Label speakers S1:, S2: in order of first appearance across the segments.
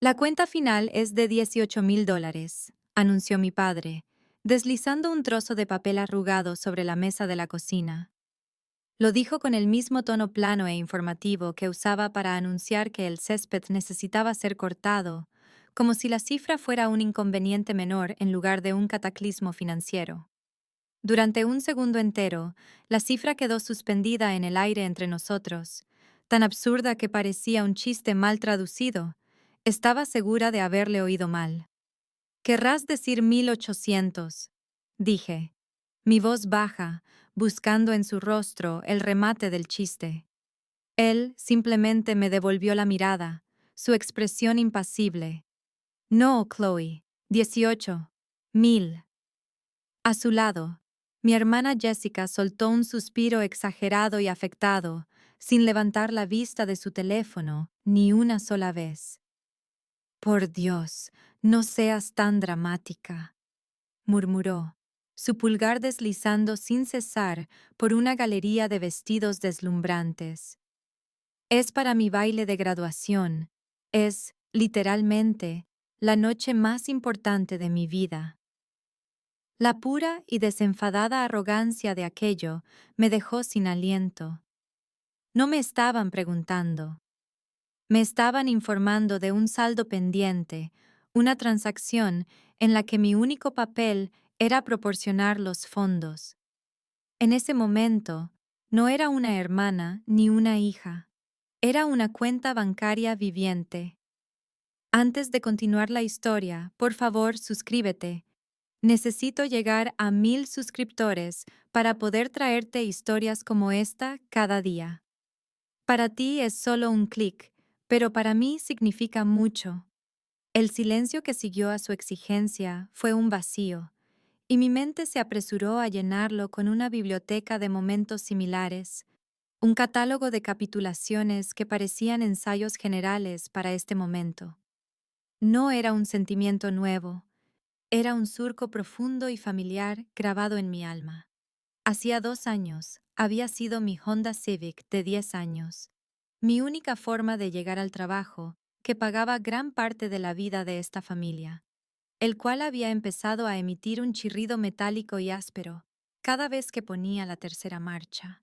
S1: La cuenta final es de $18,000, anunció mi padre, deslizando un trozo de papel arrugado sobre la mesa de la cocina. Lo dijo con el mismo tono plano e informativo que usaba para anunciar que el césped necesitaba ser cortado, como si la cifra fuera un inconveniente menor en lugar de un cataclismo financiero. Durante un segundo entero, la cifra quedó suspendida en el aire entre nosotros, tan absurda que parecía un chiste mal traducido. Estaba segura de haberle oído mal. «Querrás decir 1800», dije, mi voz baja, buscando en su rostro el remate del chiste. Él simplemente me devolvió la mirada, su expresión impasible. «No, Chloe, 18,000». A su lado, mi hermana Jessica soltó un suspiro exagerado y afectado, sin levantar la vista de su teléfono ni una sola vez. «Por Dios, no seas tan dramática», murmuró, su pulgar deslizando sin cesar por una galería de vestidos deslumbrantes. «Es para mi baile de graduación. Es, literalmente, la noche más importante de mi vida». La pura y desenfadada arrogancia de aquello me dejó sin aliento. No me estaban preguntando. Me estaban informando de un saldo pendiente, una transacción en la que mi único papel era proporcionar los fondos. En ese momento, no era una hermana ni una hija. Era una cuenta bancaria viviente. Antes de continuar la historia, por favor, suscríbete. Necesito llegar a 1000 suscriptores para poder traerte historias como esta cada día. Para ti es solo un clic, pero para mí significa mucho. El silencio que siguió a su exigencia fue un vacío, y mi mente se apresuró a llenarlo con una biblioteca de momentos similares, un catálogo de capitulaciones que parecían ensayos generales para este momento. No era un sentimiento nuevo. Era un surco profundo y familiar grabado en mi alma. Hacía 2 años, había sido mi Honda Civic de 10 años, mi única forma de llegar al trabajo, que pagaba gran parte de la vida de esta familia, el cual había empezado a emitir un chirrido metálico y áspero cada vez que ponía la tercera marcha.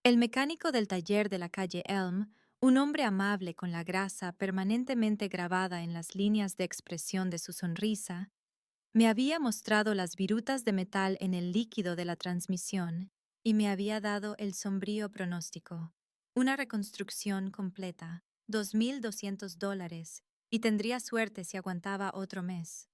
S1: El mecánico del taller de la calle Elm, un hombre amable con la grasa permanentemente grabada en las líneas de expresión de su sonrisa, me había mostrado las virutas de metal en el líquido de la transmisión y me había dado el sombrío pronóstico. Una reconstrucción completa, $2,200, y tendría suerte si aguantaba otro mes.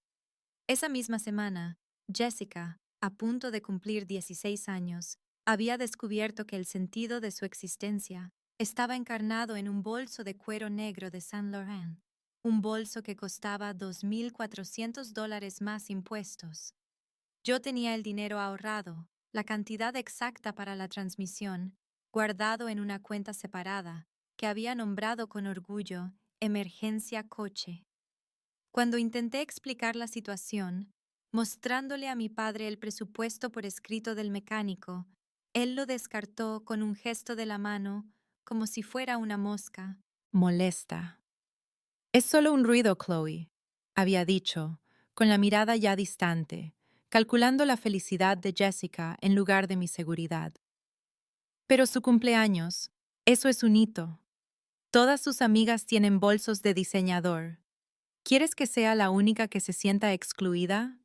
S1: Esa misma semana, Jessica, a punto de cumplir 16 años, había descubierto que el sentido de su existencia estaba encarnado en un bolso de cuero negro de Saint Laurent, un bolso que costaba $2,400 más impuestos. Yo tenía el dinero ahorrado, la cantidad exacta para la transmisión, guardado en una cuenta separada, que había nombrado con orgullo Emergencia Coche. Cuando intenté explicar la situación, mostrándole a mi padre el presupuesto por escrito del mecánico, él lo descartó con un gesto de la mano, como si fuera una mosca. Molesta. «Es solo un ruido, Chloe», había dicho, con la mirada ya distante, calculando la felicidad de Jessica en lugar de mi seguridad. «Pero su cumpleaños, eso es un hito. Todas sus amigas tienen bolsos de diseñador. ¿Quieres que sea la única que se sienta excluida?»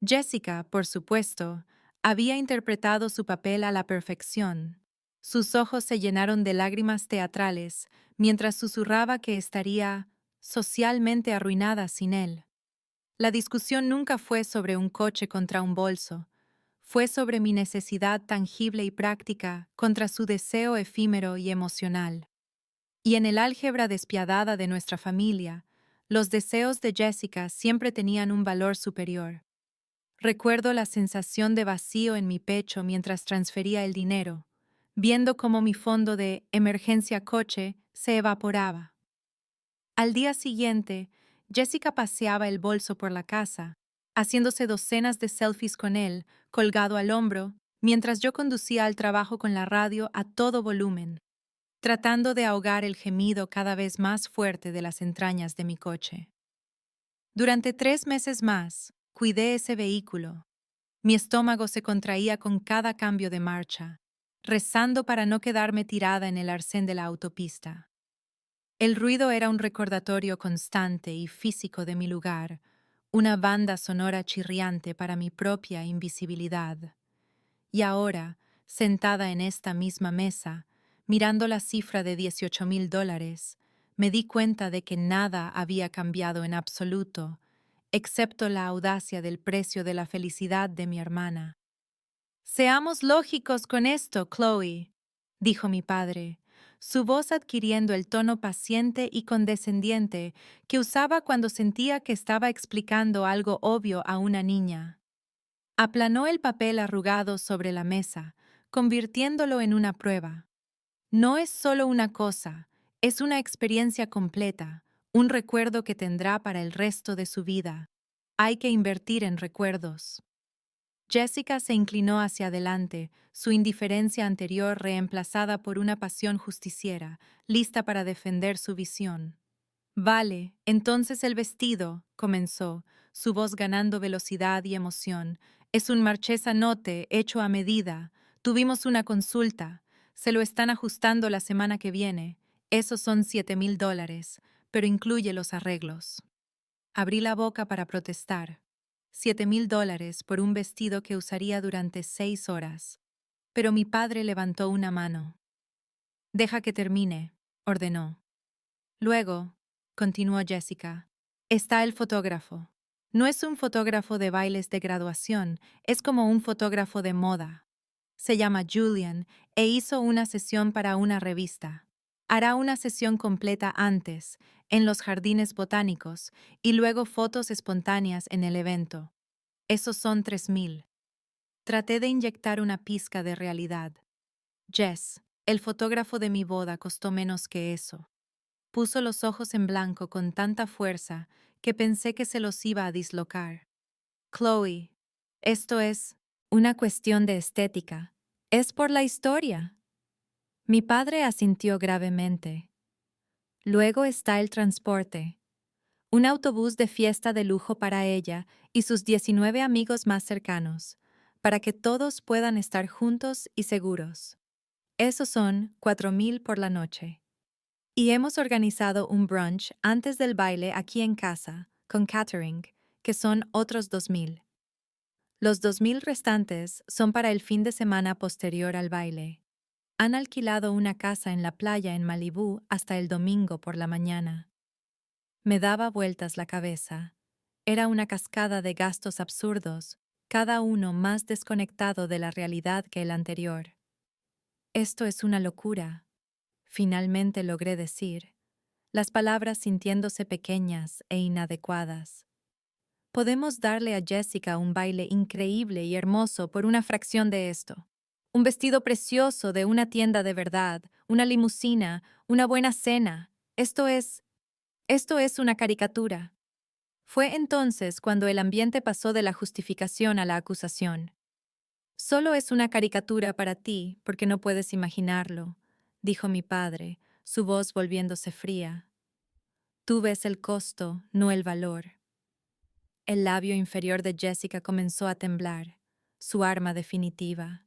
S1: Jessica, por supuesto, había interpretado su papel a la perfección. Sus ojos se llenaron de lágrimas teatrales mientras susurraba que estaría socialmente arruinada sin él. La discusión nunca fue sobre un coche contra un bolso. Fue sobre mi necesidad tangible y práctica contra su deseo efímero y emocional. Y en el álgebra despiadada de nuestra familia, los deseos de Jessica siempre tenían un valor superior. Recuerdo la sensación de vacío en mi pecho mientras transfería el dinero, viendo cómo mi fondo de emergencia coche se evaporaba. Al día siguiente, Jessica paseaba el bolso por la casa, haciéndose docenas de selfies con él, colgado al hombro, mientras yo conducía al trabajo con la radio a todo volumen. tratando de ahogar el gemido cada vez más fuerte de las entrañas de mi coche. Durante 3 meses más, cuidé ese vehículo. Mi estómago se contraía con cada cambio de marcha, rezando para no quedarme tirada en el arcén de la autopista. El ruido era un recordatorio constante y físico de mi lugar, una banda sonora chirriante para mi propia invisibilidad. Y ahora, sentada en esta misma mesa, mirando la cifra de $18,000, me di cuenta de que nada había cambiado en absoluto, excepto la audacia del precio de la felicidad de mi hermana. Seamos lógicos con esto, Chloe, dijo mi padre, su voz adquiriendo el tono paciente y condescendiente que usaba cuando sentía que estaba explicando algo obvio a una niña. Aplanó el papel arrugado sobre la mesa, convirtiéndolo en una prueba. No es solo una cosa, es una experiencia completa, un recuerdo que tendrá para el resto de su vida. Hay que invertir en recuerdos. Jessica se inclinó hacia adelante, su indiferencia anterior reemplazada por una pasión justiciera, lista para defender su visión. Vale, entonces el vestido, comenzó, su voz ganando velocidad y emoción. Es un marchesa note hecho a medida. Tuvimos una consulta. Se lo están ajustando la semana que viene. Esos son $7,000, pero incluye los arreglos. Abrí la boca para protestar. $7,000 por un vestido que usaría durante 6 horas. Pero mi padre levantó una mano. Deja que termine, ordenó. Luego, continuó Jessica, está el fotógrafo. No es un fotógrafo de bailes de graduación, es como un fotógrafo de moda. Se llama Julian e hizo una sesión para una revista. Hará una sesión completa antes, en los jardines botánicos, y luego fotos espontáneas en el evento. Esos son 3,000. Traté de inyectar una pizca de realidad. Jess, el fotógrafo de mi boda costó menos que eso. Puso los ojos en blanco con tanta fuerza que pensé que se los iba a dislocar. Chloe, esto es una cuestión de estética. Es por la historia. Mi padre asintió gravemente. Luego está el transporte. Un autobús de fiesta de lujo para ella y sus 19 amigos más cercanos, para que todos puedan estar juntos y seguros. Esos son 4,000 por la noche. Y hemos organizado un brunch antes del baile aquí en casa, con catering, que son otros 2,000. Los 2,000 restantes son para el fin de semana posterior al baile. Han alquilado una casa en la playa en Malibú hasta el domingo por la mañana. Me daba vueltas la cabeza. Era una cascada de gastos absurdos, cada uno más desconectado de la realidad que el anterior. Esto es una locura, finalmente logré decir, las palabras sintiéndose pequeñas e inadecuadas. Podemos darle a Jessica un baile increíble y hermoso por una fracción de esto. Un vestido precioso de una tienda de verdad, una limusina, una buena cena. Esto es una caricatura. Fue entonces cuando el ambiente pasó de la justificación a la acusación. Solo es una caricatura para ti porque no puedes imaginarlo, dijo mi padre, su voz volviéndose fría. Tú ves el costo, no el valor. El labio inferior de Jessica comenzó a temblar, su arma definitiva.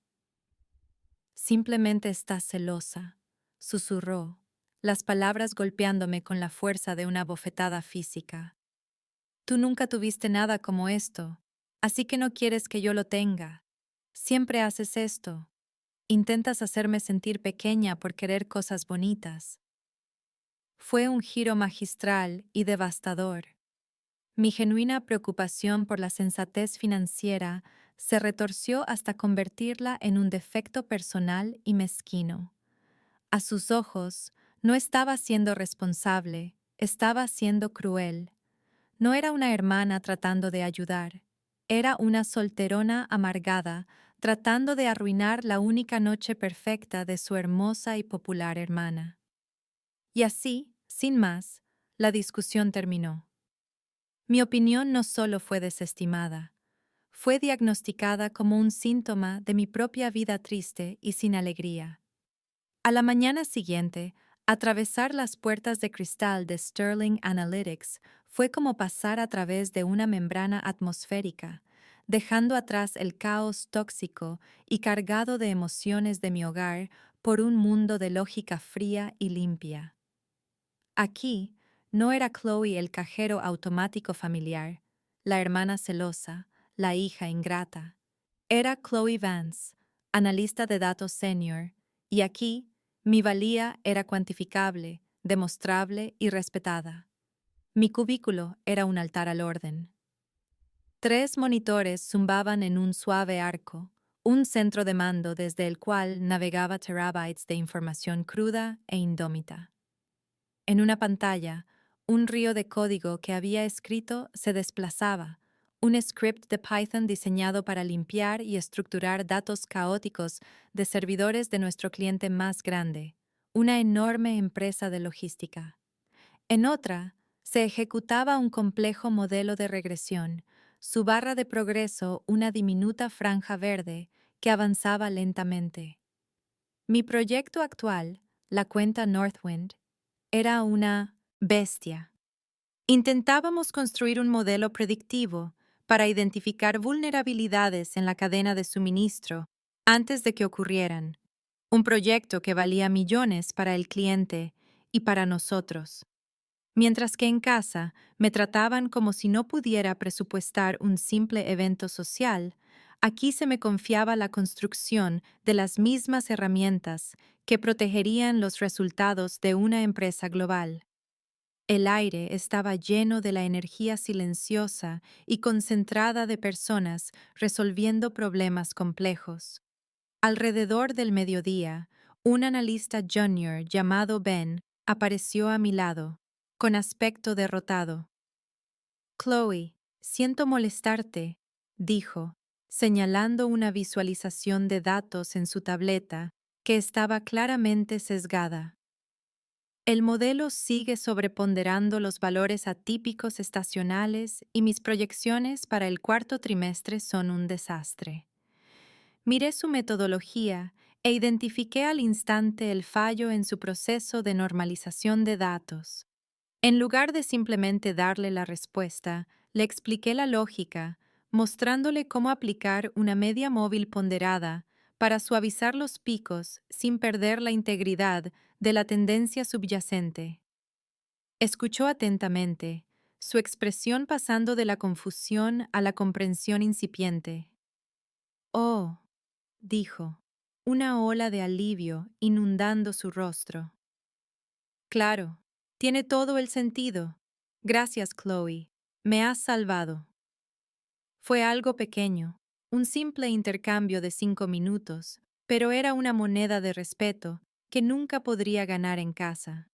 S1: Simplemente estás celosa, susurró, las palabras golpeándome con la fuerza de una bofetada física. Tú nunca tuviste nada como esto, así que no quieres que yo lo tenga. Siempre haces esto. Intentas hacerme sentir pequeña por querer cosas bonitas. Fue un giro magistral y devastador. Mi genuina preocupación por la sensatez financiera se retorció hasta convertirla en un defecto personal y mezquino. A sus ojos, no estaba siendo responsable, estaba siendo cruel. No era una hermana tratando de ayudar, era una solterona amargada tratando de arruinar la única noche perfecta de su hermosa y popular hermana. Y así, sin más, la discusión terminó. Mi opinión no solo fue desestimada, fue diagnosticada como un síntoma de mi propia vida triste y sin alegría. A la mañana siguiente, atravesar las puertas de cristal de Sterling Analytics fue como pasar a través de una membrana atmosférica, dejando atrás el caos tóxico y cargado de emociones de mi hogar por un mundo de lógica fría y limpia. Aquí no era Chloe el cajero automático familiar, la hermana celosa, la hija ingrata. Era Chloe Vance, analista de datos senior, y aquí mi valía era cuantificable, demostrable y respetada. Mi cubículo era un altar al orden. 3 monitores zumbaban en un suave arco, un centro de mando desde el cual navegaba terabytes de información cruda e indómita. En una pantalla, un río de código que había escrito se desplazaba, un script de Python diseñado para limpiar y estructurar datos caóticos de servidores de nuestro cliente más grande, una enorme empresa de logística. En otra, se ejecutaba un complejo modelo de regresión, su barra de progreso una diminuta franja verde que avanzaba lentamente. Mi proyecto actual, la cuenta Northwind, era una bestia. Intentábamos construir un modelo predictivo para identificar vulnerabilidades en la cadena de suministro antes de que ocurrieran, un proyecto que valía millones para el cliente y para nosotros. Mientras que en casa me trataban como si no pudiera presupuestar un simple evento social, aquí se me confiaba la construcción de las mismas herramientas que protegerían los resultados de una empresa global. El aire estaba lleno de la energía silenciosa y concentrada de personas resolviendo problemas complejos. Alrededor del mediodía, un analista junior llamado Ben apareció a mi lado, con aspecto derrotado. Chloe, siento molestarte, dijo, señalando una visualización de datos en su tableta que estaba claramente sesgada. El modelo sigue sobreponderando los valores atípicos estacionales y mis proyecciones para el cuarto trimestre son un desastre. Miré su metodología e identifiqué al instante el fallo en su proceso de normalización de datos. En lugar de simplemente darle la respuesta, le expliqué la lógica, mostrándole cómo aplicar una media móvil ponderada para suavizar los picos sin perder la integridad de la tendencia subyacente. Escuchó atentamente, su expresión pasando de la confusión a la comprensión incipiente. Oh, dijo, una ola de alivio inundando su rostro. Claro, tiene todo el sentido. Gracias, Chloe. Me has salvado. Fue algo pequeño, un simple intercambio de 5 minutos, pero era una moneda de respeto que nunca podría ganar en casa.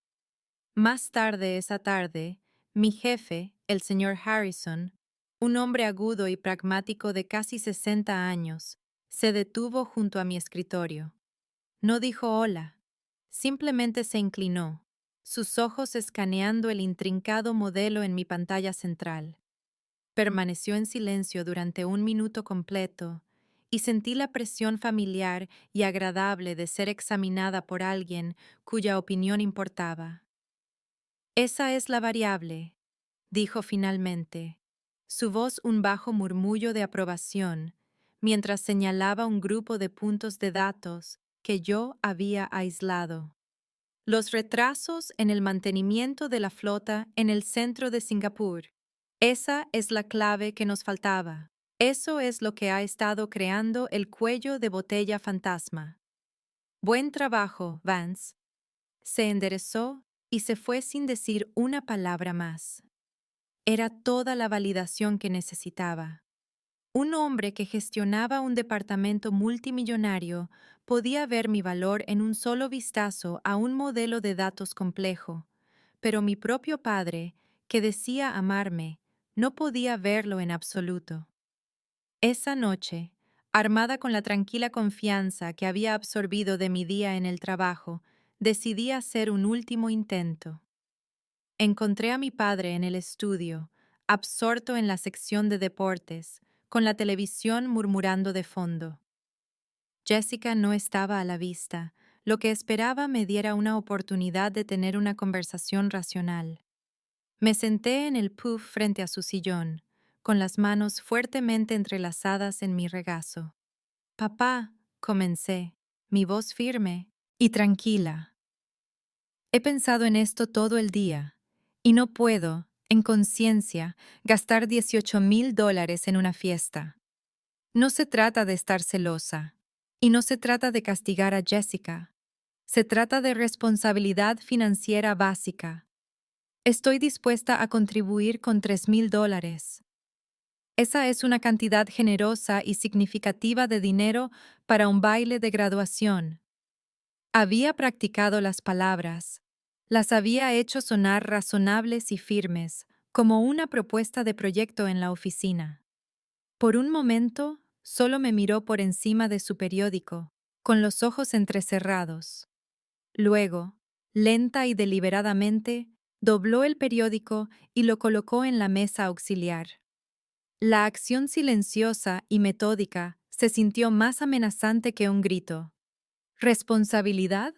S1: Más tarde esa tarde, mi jefe, el señor Harrison, un hombre agudo y pragmático de casi 60 años, se detuvo junto a mi escritorio. No dijo hola, simplemente se inclinó, sus ojos escaneando el intrincado modelo en mi pantalla central. Permaneció en silencio durante 1 minuto completo y sentí la presión familiar y agradable de ser examinada por alguien cuya opinión importaba. Esa es la variable, dijo finalmente, su voz un bajo murmullo de aprobación, mientras señalaba un grupo de puntos de datos que yo había aislado. Los retrasos en el mantenimiento de la flota en el centro de Singapur. Esa es la clave que nos faltaba. Eso es lo que ha estado creando el cuello de botella fantasma. Buen trabajo, Vance. Se enderezó y se fue sin decir una palabra más. Era toda la validación que necesitaba. Un hombre que gestionaba un departamento multimillonario podía ver mi valor en un solo vistazo a un modelo de datos complejo, pero mi propio padre, que decía amarme, no podía verlo en absoluto. Esa noche, armada con la tranquila confianza que había absorbido de mi día en el trabajo, decidí hacer un último intento. Encontré a mi padre en el estudio, absorto en la sección de deportes, con la televisión murmurando de fondo. Jessica no estaba a la vista, lo que esperaba me diera una oportunidad de tener una conversación racional. Me senté en el puff frente a su sillón, con las manos fuertemente entrelazadas en mi regazo. Papá, comencé, mi voz firme y tranquila. He pensado en esto todo el día, y no puedo, en conciencia, gastar $18,000 en una fiesta. No se trata de estar celosa, y no se trata de castigar a Jessica. Se trata de responsabilidad financiera básica. Estoy dispuesta a contribuir con $3,000. Esa es una cantidad generosa y significativa de dinero para un baile de graduación. Había practicado las palabras, las había hecho sonar razonables y firmes, como una propuesta de proyecto en la oficina. Por un momento, solo me miró por encima de su periódico, con los ojos entrecerrados. Luego, lenta y deliberadamente, dobló el periódico y lo colocó en la mesa auxiliar. La acción silenciosa y metódica se sintió más amenazante que un grito. ¿Responsabilidad?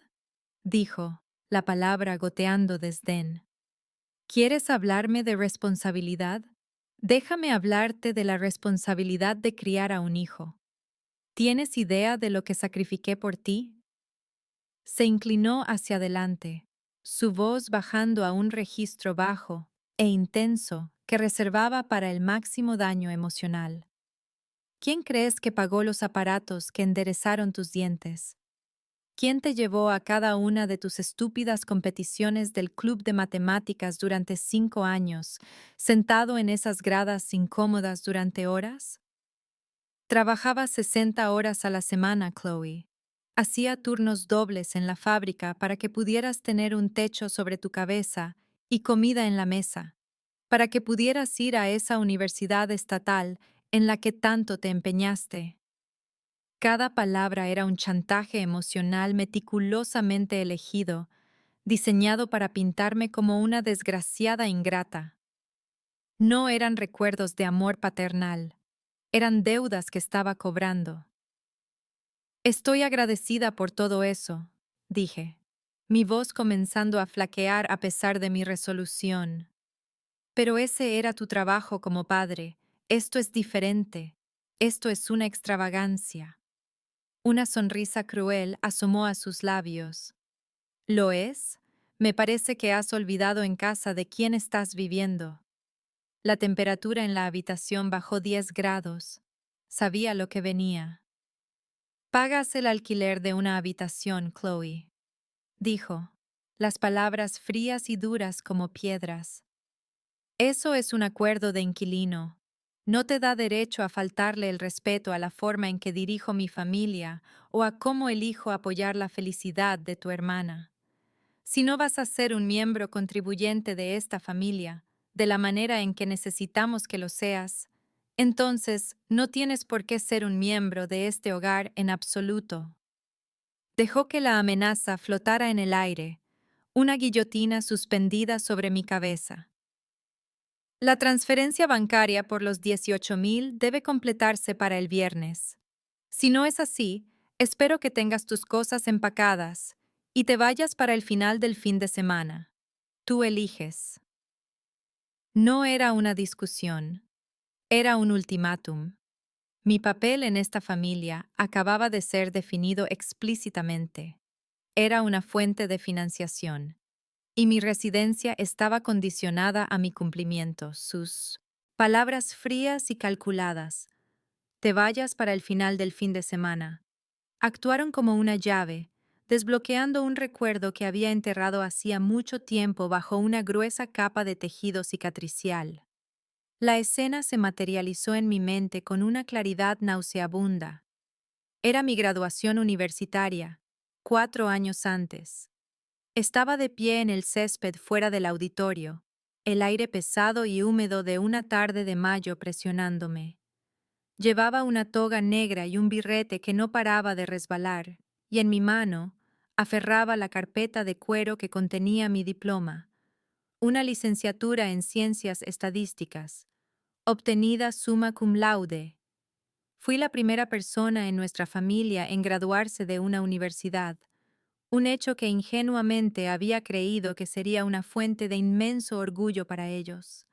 S1: Dijo, la palabra goteando desdén. ¿Quieres hablarme de responsabilidad? Déjame hablarte de la responsabilidad de criar a un hijo. ¿Tienes idea de lo que sacrifiqué por ti? Se inclinó hacia adelante, su voz bajando a un registro bajo e intenso que reservaba para el máximo daño emocional. ¿Quién crees que pagó los aparatos que enderezaron tus dientes? ¿Quién te llevó a cada una de tus estúpidas competiciones del club de matemáticas durante 5 años, sentado en esas gradas incómodas durante horas? Trabajaba 60 horas a la semana, Chloe. Hacía turnos dobles en la fábrica para que pudieras tener un techo sobre tu cabeza y comida en la mesa, para que pudieras ir a esa universidad estatal en la que tanto te empeñaste. Cada palabra era un chantaje emocional meticulosamente elegido, diseñado para pintarme como una desgraciada ingrata. No eran recuerdos de amor paternal, eran deudas que estaba cobrando. Estoy agradecida por todo eso, dije, mi voz comenzando a flaquear a pesar de mi resolución. Pero ese era tu trabajo como padre. Esto es diferente. Esto es una extravagancia. Una sonrisa cruel asomó a sus labios. ¿Lo es? Me parece que has olvidado en casa de quién estás viviendo. La temperatura en la habitación bajó 10 grados. Sabía lo que venía. Pagas el alquiler de una habitación, Chloe, dijo, las palabras frías y duras como piedras. Eso es un acuerdo de inquilino. No te da derecho a faltarle el respeto a la forma en que dirijo mi familia o a cómo elijo apoyar la felicidad de tu hermana. Si no vas a ser un miembro contribuyente de esta familia, de la manera en que necesitamos que lo seas, entonces no tienes por qué ser un miembro de este hogar en absoluto. Dejó que la amenaza flotara en el aire, una guillotina suspendida sobre mi cabeza. La transferencia bancaria por los 18,000 debe completarse para el viernes. Si no es así, espero que tengas tus cosas empacadas y te vayas para el final del fin de semana. Tú eliges. No era una discusión, era un ultimátum. Mi papel en esta familia acababa de ser definido explícitamente. Era una fuente de financiación, y mi residencia estaba condicionada a mi cumplimiento. Sus palabras frías y calculadas, te vayas para el final del fin de semana, actuaron como una llave, desbloqueando un recuerdo que había enterrado hacía mucho tiempo bajo una gruesa capa de tejido cicatricial. La escena se materializó en mi mente con una claridad nauseabunda. Era mi graduación universitaria, 4 años antes. Estaba de pie en el césped fuera del auditorio, el aire pesado y húmedo de una tarde de mayo presionándome. Llevaba una toga negra y un birrete que no paraba de resbalar, y en mi mano aferraba la carpeta de cuero que contenía mi diploma, una licenciatura en Ciencias Estadísticas, obtenida summa cum laude. Fui la primera persona en nuestra familia en graduarse de una universidad, un hecho que ingenuamente había creído que sería una fuente de inmenso orgullo para ellos.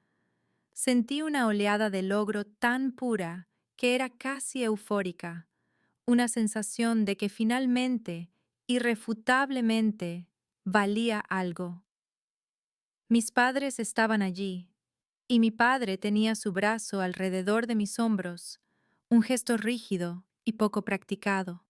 S1: Sentí una oleada de logro tan pura que era casi eufórica, una sensación de que finalmente, irrefutablemente, valía algo. Mis padres estaban allí, y mi padre tenía su brazo alrededor de mis hombros, un gesto rígido y poco practicado.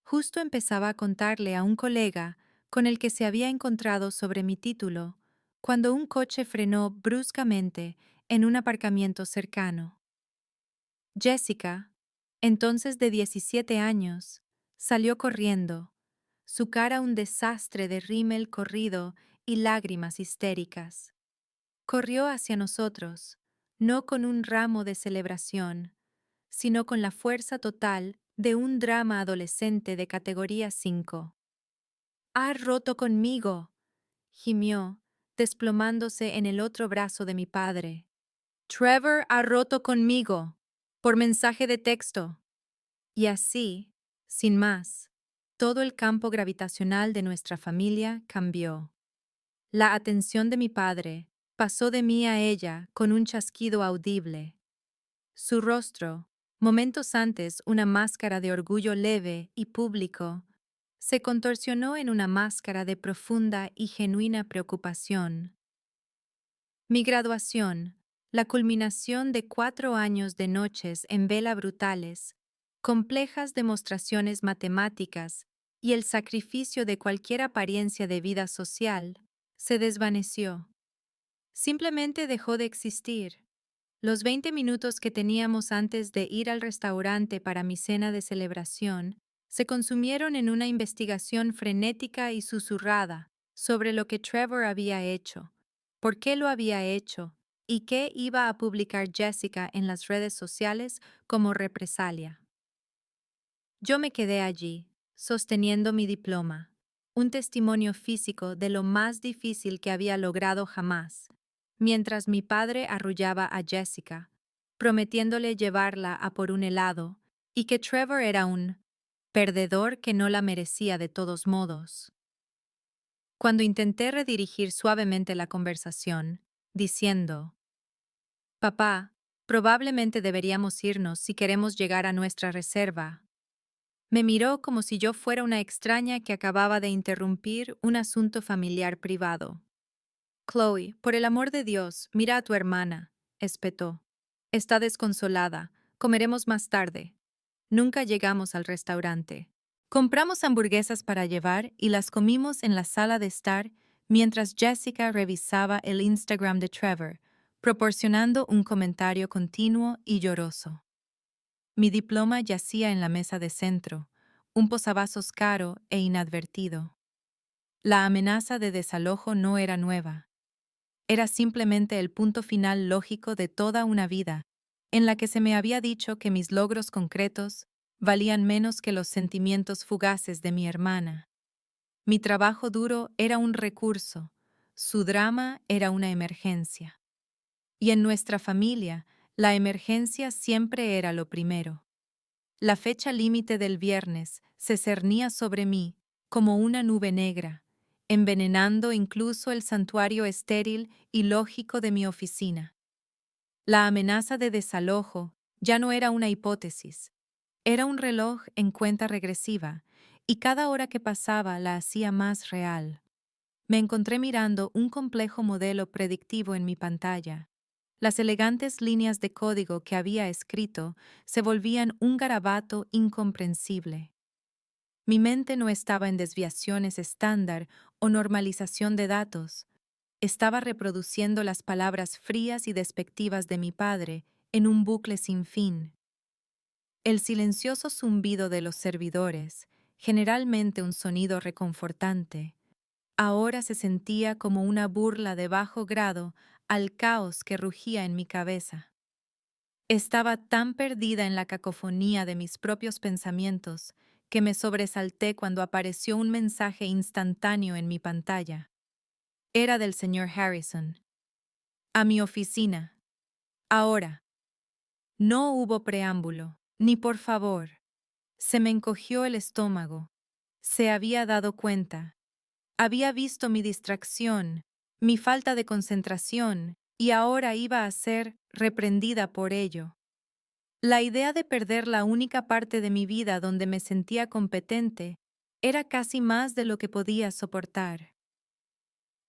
S1: Justo empezaba a contarle a un colega con el que se había encontrado sobre mi título, cuando un coche frenó bruscamente en un aparcamiento cercano. Jessica, entonces de 17 años, salió corriendo, su cara un desastre de rímel corrido y lágrimas histéricas. Corrió hacia nosotros, no con un ramo de celebración, sino con la fuerza total de un drama adolescente de categoría 5. «¡Ha roto conmigo!», gimió, desplomándose en el otro brazo de mi padre. «Trevor ha roto conmigo, por mensaje de texto». Y así, sin más, todo el campo gravitacional de nuestra familia cambió. La atención de mi padre pasó de mí a ella con un chasquido audible. Su rostro, momentos antes una máscara de orgullo leve y público, se contorsionó en una máscara de profunda y genuina preocupación. Mi graduación, la culminación de 4 años de noches en vela brutales, complejas demostraciones matemáticas y el sacrificio de cualquier apariencia de vida social, se desvaneció. Simplemente dejó de existir. Los 20 minutos que teníamos antes de ir al restaurante para mi cena de celebración se consumieron en una investigación frenética y susurrada sobre lo que Trevor había hecho, por qué lo había hecho y qué iba a publicar Jessica en las redes sociales como represalia. Yo me quedé allí, sosteniendo mi diploma, un testimonio físico de lo más difícil que había logrado jamás, mientras mi padre arrullaba a Jessica, prometiéndole llevarla a por un helado, y que Trevor era un perdedor que no la merecía de todos modos. Cuando intenté redirigir suavemente la conversación, diciendo, «Papá, probablemente deberíamos irnos si queremos llegar a nuestra reserva», me miró como si yo fuera una extraña que acababa de interrumpir un asunto familiar privado. «Chloe, por el amor de Dios, mira a tu hermana», espetó. «Está desconsolada. Comeremos más tarde». Nunca llegamos al restaurante. Compramos hamburguesas para llevar y las comimos en la sala de estar mientras Jessica revisaba el Instagram de Trevor, proporcionando un comentario continuo y lloroso. Mi diploma yacía en la mesa de centro, un posavasos caro e inadvertido. La amenaza de desalojo no era nueva. Era simplemente el punto final lógico de toda una vida, en la que se me había dicho que mis logros concretos valían menos que los sentimientos fugaces de mi hermana. Mi trabajo duro era un recurso, su drama era una emergencia. Y en nuestra familia, la emergencia siempre era lo primero. La fecha límite del viernes se cernía sobre mí como una nube negra, envenenando incluso el santuario estéril y lógico de mi oficina. La amenaza de desalojo ya no era una hipótesis, era un reloj en cuenta regresiva, y cada hora que pasaba la hacía más real. Me encontré mirando un complejo modelo predictivo en mi pantalla. Las elegantes líneas de código que había escrito se volvían un garabato incomprensible. Mi mente no estaba en desviaciones estándar o normalización de datos. Estaba reproduciendo las palabras frías y despectivas de mi padre en un bucle sin fin. El silencioso zumbido de los servidores, generalmente un sonido reconfortante, ahora se sentía como una burla de bajo grado al caos que rugía en mi cabeza. Estaba tan perdida en la cacofonía de mis propios pensamientos que me sobresalté cuando apareció un mensaje instantáneo en mi pantalla. Era del señor Harrison. «A mi oficina. Ahora». No hubo preámbulo, ni por favor. Se me encogió el estómago. Se había dado cuenta. Había visto mi distracción, mi falta de concentración, y ahora iba a ser reprendida por ello. La idea de perder la única parte de mi vida donde me sentía competente era casi más de lo que podía soportar.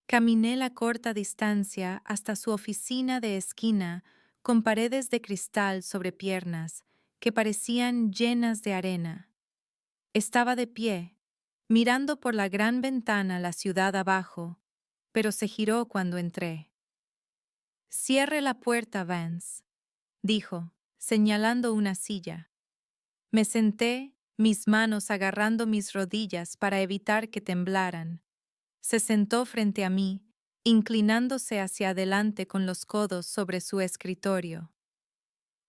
S1: Caminé la corta distancia hasta su oficina de esquina con paredes de cristal sobre piernas que parecían llenas de arena. Estaba de pie, mirando por la gran ventana la ciudad abajo, pero se giró cuando entré. «Cierre la puerta, Vance», dijo, señalando una silla. Me senté, mis manos agarrando mis rodillas para evitar que temblaran. Se sentó frente a mí, inclinándose hacia adelante con los codos sobre su escritorio.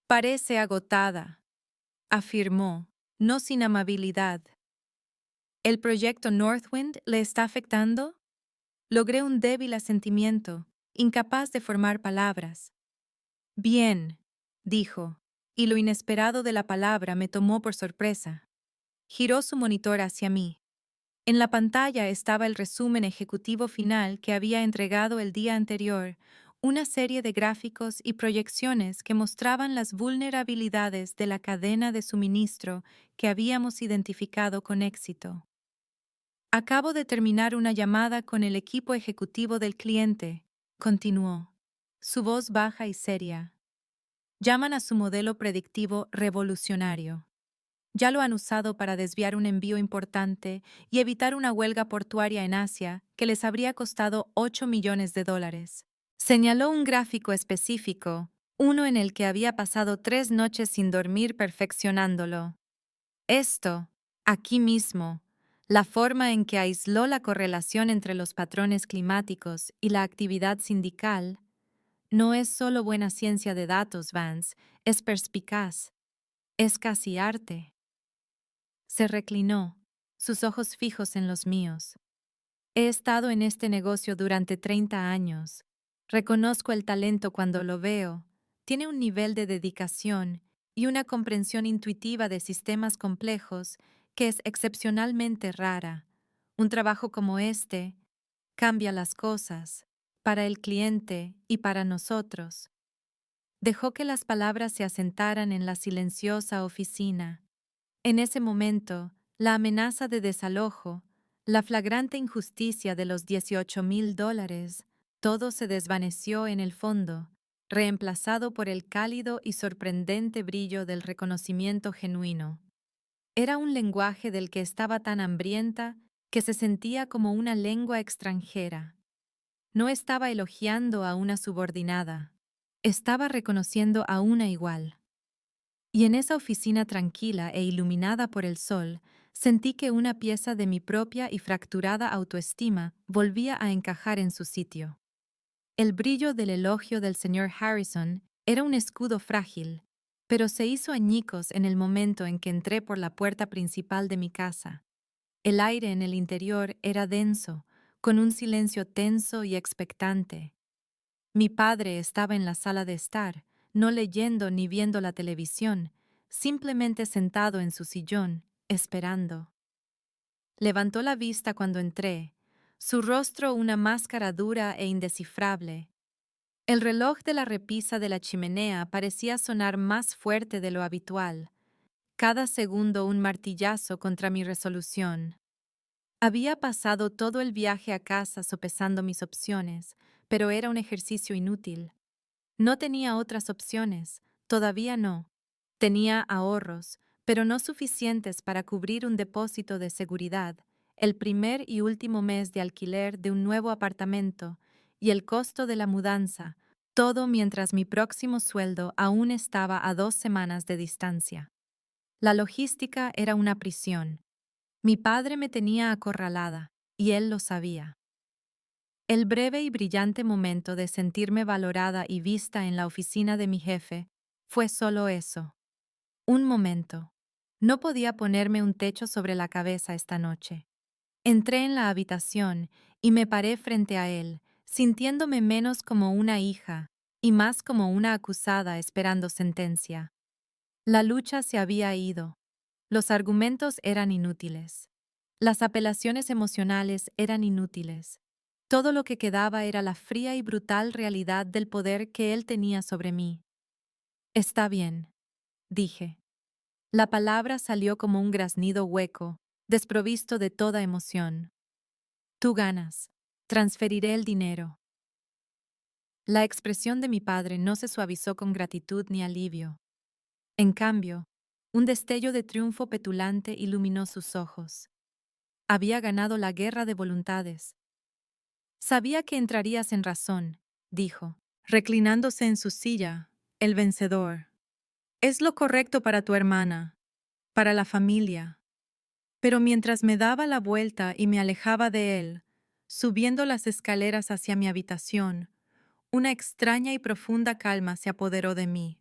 S1: «Parece agotada», afirmó, no sin amabilidad. «¿El proyecto Northwind le está afectando?» Logré un débil asentimiento, incapaz de formar palabras. «Bien», dijo, y lo inesperado de la palabra me tomó por sorpresa. Giró su monitor hacia mí. En la pantalla estaba el resumen ejecutivo final que había entregado el día anterior, una serie de gráficos y proyecciones que mostraban las vulnerabilidades de la cadena de suministro que habíamos identificado con éxito. «Acabo de terminar una llamada con el equipo ejecutivo del cliente», continuó, su voz baja y seria. «Llaman a su modelo predictivo revolucionario. Ya lo han usado para desviar un envío importante y evitar una huelga portuaria en Asia que les habría costado $8 millones. Señaló un gráfico específico, uno en el que había pasado 3 noches sin dormir perfeccionándolo. Esto, aquí mismo, la forma en que aisló la correlación entre los patrones climáticos y la actividad sindical, no es solo buena ciencia de datos, Vance, es perspicaz, es casi arte. Se reclinó, sus ojos fijos en los míos. He estado en este negocio durante 30 años. Reconozco el talento cuando lo veo. Tiene un nivel de dedicación y una comprensión intuitiva de sistemas complejos que es excepcionalmente rara. Un trabajo como este cambia las cosas, para el cliente y para nosotros. Dejó que las palabras se asentaran en la silenciosa oficina. En ese momento, la amenaza de desalojo, la flagrante injusticia de los $18,000, todo se desvaneció en el fondo, reemplazado por el cálido y sorprendente brillo del reconocimiento genuino. Era un lenguaje del que estaba tan hambrienta que se sentía como una lengua extranjera. No estaba elogiando a una subordinada, estaba reconociendo a una igual. Y en esa oficina tranquila e iluminada por el sol, sentí que una pieza de mi propia y fracturada autoestima volvía a encajar en su sitio. El brillo del elogio del señor Harrison era un escudo frágil, pero se hizo añicos en el momento en que entré por la puerta principal de mi casa. El aire en el interior era denso, con un silencio tenso y expectante. Mi padre estaba en la sala de estar, no leyendo ni viendo la televisión, simplemente sentado en su sillón, esperando. Levantó la vista cuando entré, su rostro una máscara dura e indescifrable. El reloj de la repisa de la chimenea parecía sonar más fuerte de lo habitual, cada segundo un martillazo contra mi resolución. Había pasado todo el viaje a casa sopesando mis opciones, pero era un ejercicio inútil. No tenía otras opciones, todavía no. Tenía ahorros, pero no suficientes para cubrir un depósito de seguridad, el primer y último mes de alquiler de un nuevo apartamento y el costo de la mudanza, todo mientras mi próximo sueldo aún estaba a 2 semanas de distancia. La logística era una prisión. Mi padre me tenía acorralada, y él lo sabía. El breve y brillante momento de sentirme valorada y vista en la oficina de mi jefe fue solo eso. Un momento. No podía ponerme un techo sobre la cabeza esta noche. Entré en la habitación y me paré frente a él, sintiéndome menos como una hija y más como una acusada esperando sentencia. La lucha se había ido. Los argumentos eran inútiles. Las apelaciones emocionales eran inútiles. Todo lo que quedaba era la fría y brutal realidad del poder que él tenía sobre mí. Está bien, dije. La palabra salió como un graznido hueco, desprovisto de toda emoción. Tú ganas. Transferiré el dinero. La expresión de mi padre no se suavizó con gratitud ni alivio. En cambio, un destello de triunfo petulante iluminó sus ojos. Había ganado la guerra de voluntades. Sabía que entrarías en razón, dijo, reclinándose en su silla, el vencedor. Es lo correcto para tu hermana, para la familia. Pero mientras me daba la vuelta y me alejaba de él, subiendo las escaleras hacia mi habitación, una extraña y profunda calma se apoderó de mí.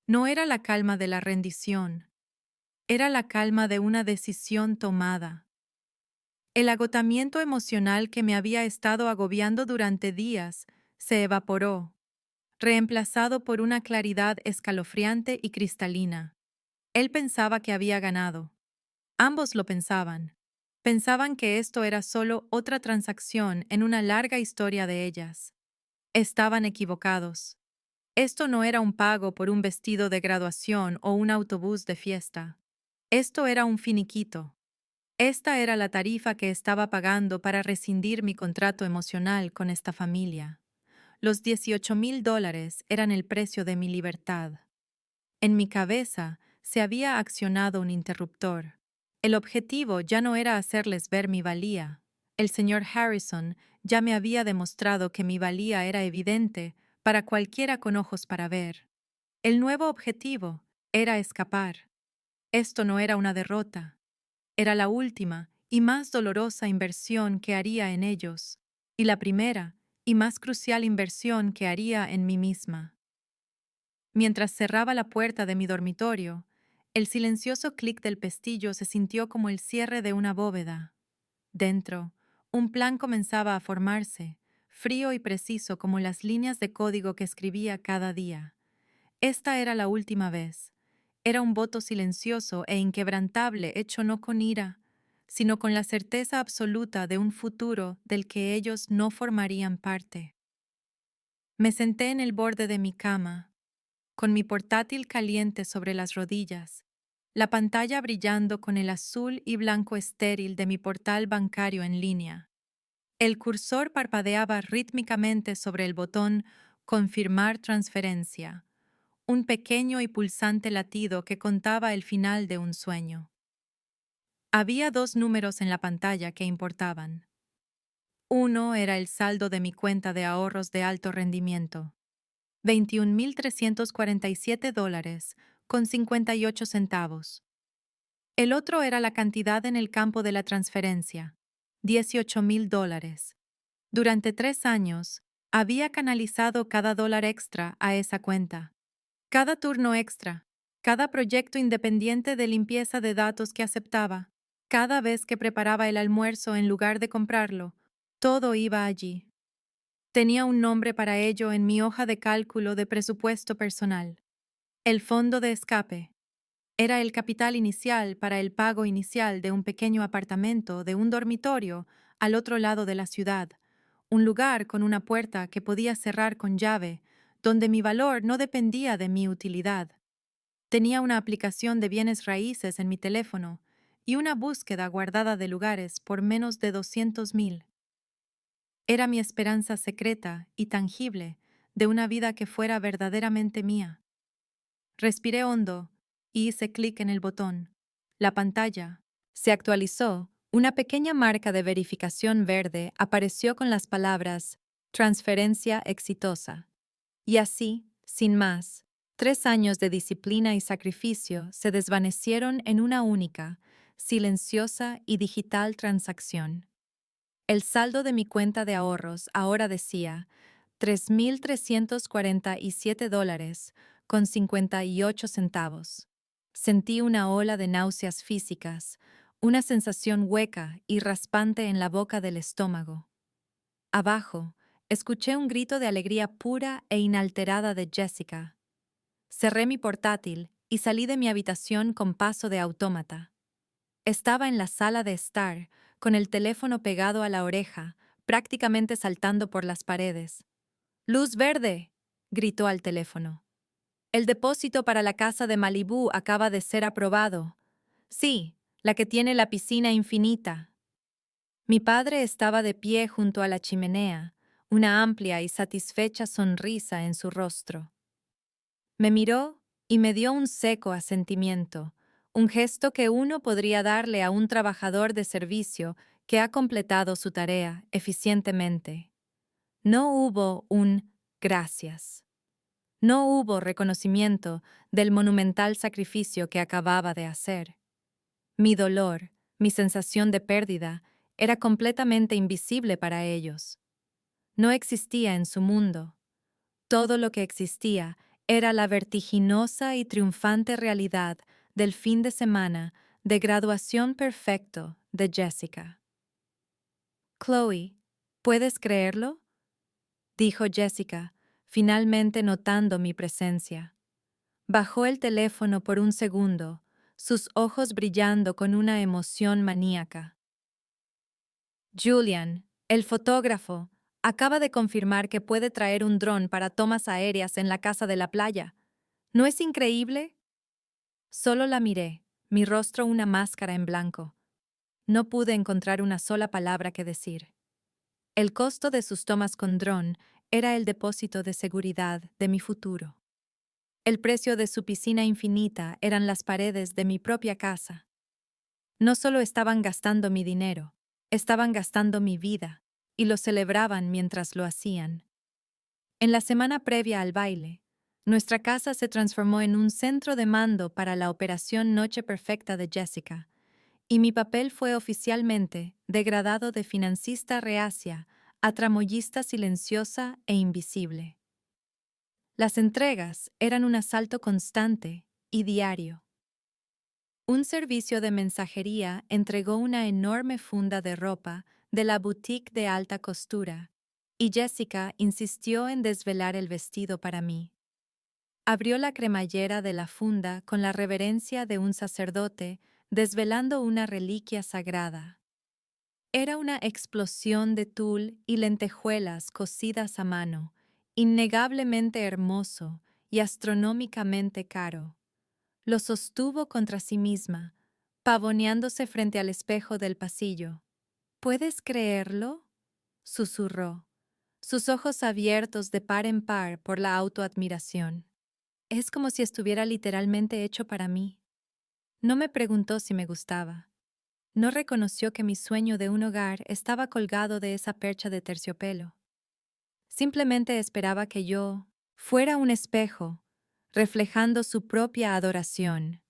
S1: No era la calma de la rendición, era la calma de una decisión tomada. El agotamiento emocional que me había estado agobiando durante días se evaporó, reemplazado por una claridad escalofriante y cristalina. Él pensaba que había ganado. Ambos lo pensaban. Pensaban que esto era solo otra transacción en una larga historia de ellas. Estaban equivocados. Esto no era un pago por un vestido de graduación o un autobús de fiesta. Esto era un finiquito. Esta era la tarifa que estaba pagando para rescindir mi contrato emocional con esta familia. Los $18,000 eran el precio de mi libertad. En mi cabeza se había accionado un interruptor. El objetivo ya no era hacerles ver mi valía. El señor Harrison ya me había demostrado que mi valía era evidente para cualquiera con ojos para ver. El nuevo objetivo era escapar. Esto no era una derrota. Era la última y más dolorosa inversión que haría en ellos, y la primera y más crucial inversión que haría en mí misma. Mientras cerraba la puerta de mi dormitorio, el silencioso clic del pestillo se sintió como el cierre de una bóveda. Dentro, un plan comenzaba a formarse, frío y preciso como las líneas de código que escribía cada día. Esta era la última vez. Era un voto silencioso e inquebrantable hecho no con ira, sino con la certeza absoluta de un futuro del que ellos no formarían parte. Me senté en el borde de mi cama, con mi portátil caliente sobre las rodillas, la pantalla brillando con el azul y blanco estéril de mi portal bancario en línea. El cursor parpadeaba rítmicamente sobre el botón Confirmar transferencia, un pequeño y pulsante latido que contaba el final de un sueño. Había dos números en la pantalla que importaban. Uno era el saldo de mi cuenta de ahorros de alto rendimiento, $21,347 con 58 centavos. El otro era la cantidad en el campo de la transferencia, $18,000. Durante 3 años, había canalizado cada dólar extra a esa cuenta. Cada turno extra, cada proyecto independiente de limpieza de datos que aceptaba, cada vez que preparaba el almuerzo en lugar de comprarlo, todo iba allí. Tenía un nombre para ello en mi hoja de cálculo de presupuesto personal. El fondo de escape. Era el capital inicial para el pago inicial de un pequeño apartamento de un dormitorio al otro lado de la ciudad, un lugar con una puerta que podía cerrar con llave, donde mi valor no dependía de mi utilidad. Tenía una aplicación de bienes raíces en mi teléfono y una búsqueda guardada de lugares por menos de 200,000. Era mi esperanza secreta y tangible de una vida que fuera verdaderamente mía. Respiré hondo y hice clic en el botón. La pantalla se actualizó. Una pequeña marca de verificación verde apareció con las palabras «Transferencia exitosa». Y así, sin más, 3 años de disciplina y sacrificio se desvanecieron en una única, silenciosa y digital transacción. El saldo de mi cuenta de ahorros ahora decía $3,347 con 58 centavos. Sentí una ola de náuseas físicas, una sensación hueca y raspante en la boca del estómago. Abajo, escuché un grito de alegría pura e inalterada de Jessica. Cerré mi portátil y salí de mi habitación con paso de autómata. Estaba en la sala de estar, con el teléfono pegado a la oreja, prácticamente saltando por las paredes. «¡Luz verde!», gritó al teléfono. «El depósito para la casa de Malibú acaba de ser aprobado. Sí, la que tiene la piscina infinita». Mi padre estaba de pie junto a la chimenea, una amplia y satisfecha sonrisa en su rostro. Me miró y me dio un seco asentimiento, un gesto que uno podría darle a un trabajador de servicio que ha completado su tarea eficientemente. No hubo un gracias. No hubo reconocimiento del monumental sacrificio que acababa de hacer. Mi dolor, mi sensación de pérdida, era completamente invisible para ellos. No existía en su mundo. Todo lo que existía era la vertiginosa y triunfante realidad del fin de semana de graduación perfecto de Jessica. «Chloe, ¿puedes creerlo?», dijo Jessica, finalmente notando mi presencia. Bajó el teléfono por un segundo, sus ojos brillando con una emoción maníaca. «Julian, el fotógrafo, acaba de confirmar que puede traer un dron para tomas aéreas en la casa de la playa. ¿No es increíble?». Solo la miré, mi rostro una máscara en blanco. No pude encontrar una sola palabra que decir. El costo de sus tomas con dron era el depósito de seguridad de mi futuro. El precio de su piscina infinita eran las paredes de mi propia casa. No solo estaban gastando mi dinero, estaban gastando mi vida, y lo celebraban mientras lo hacían. En la semana previa al baile, nuestra casa se transformó en un centro de mando para la operación Noche Perfecta de Jessica, y mi papel fue oficialmente degradado de financista reacia a tramoyista silenciosa e invisible. Las entregas eran un asalto constante y diario. Un servicio de mensajería entregó una enorme funda de ropa de la boutique de alta costura, y Jessica insistió en desvelar el vestido para mí. Abrió la cremallera de la funda con la reverencia de un sacerdote desvelando una reliquia sagrada. Era una explosión de tul y lentejuelas cosidas a mano, innegablemente hermoso y astronómicamente caro. Lo sostuvo contra sí misma, pavoneándose frente al espejo del pasillo. «¿Puedes creerlo?», susurró, sus ojos abiertos de par en par por la autoadmiración. Es como si estuviera literalmente hecho para mí. No me preguntó si me gustaba. No reconoció que mi sueño de un hogar estaba colgado de esa percha de terciopelo. Simplemente esperaba que yo fuera un espejo, reflejando su propia adoración.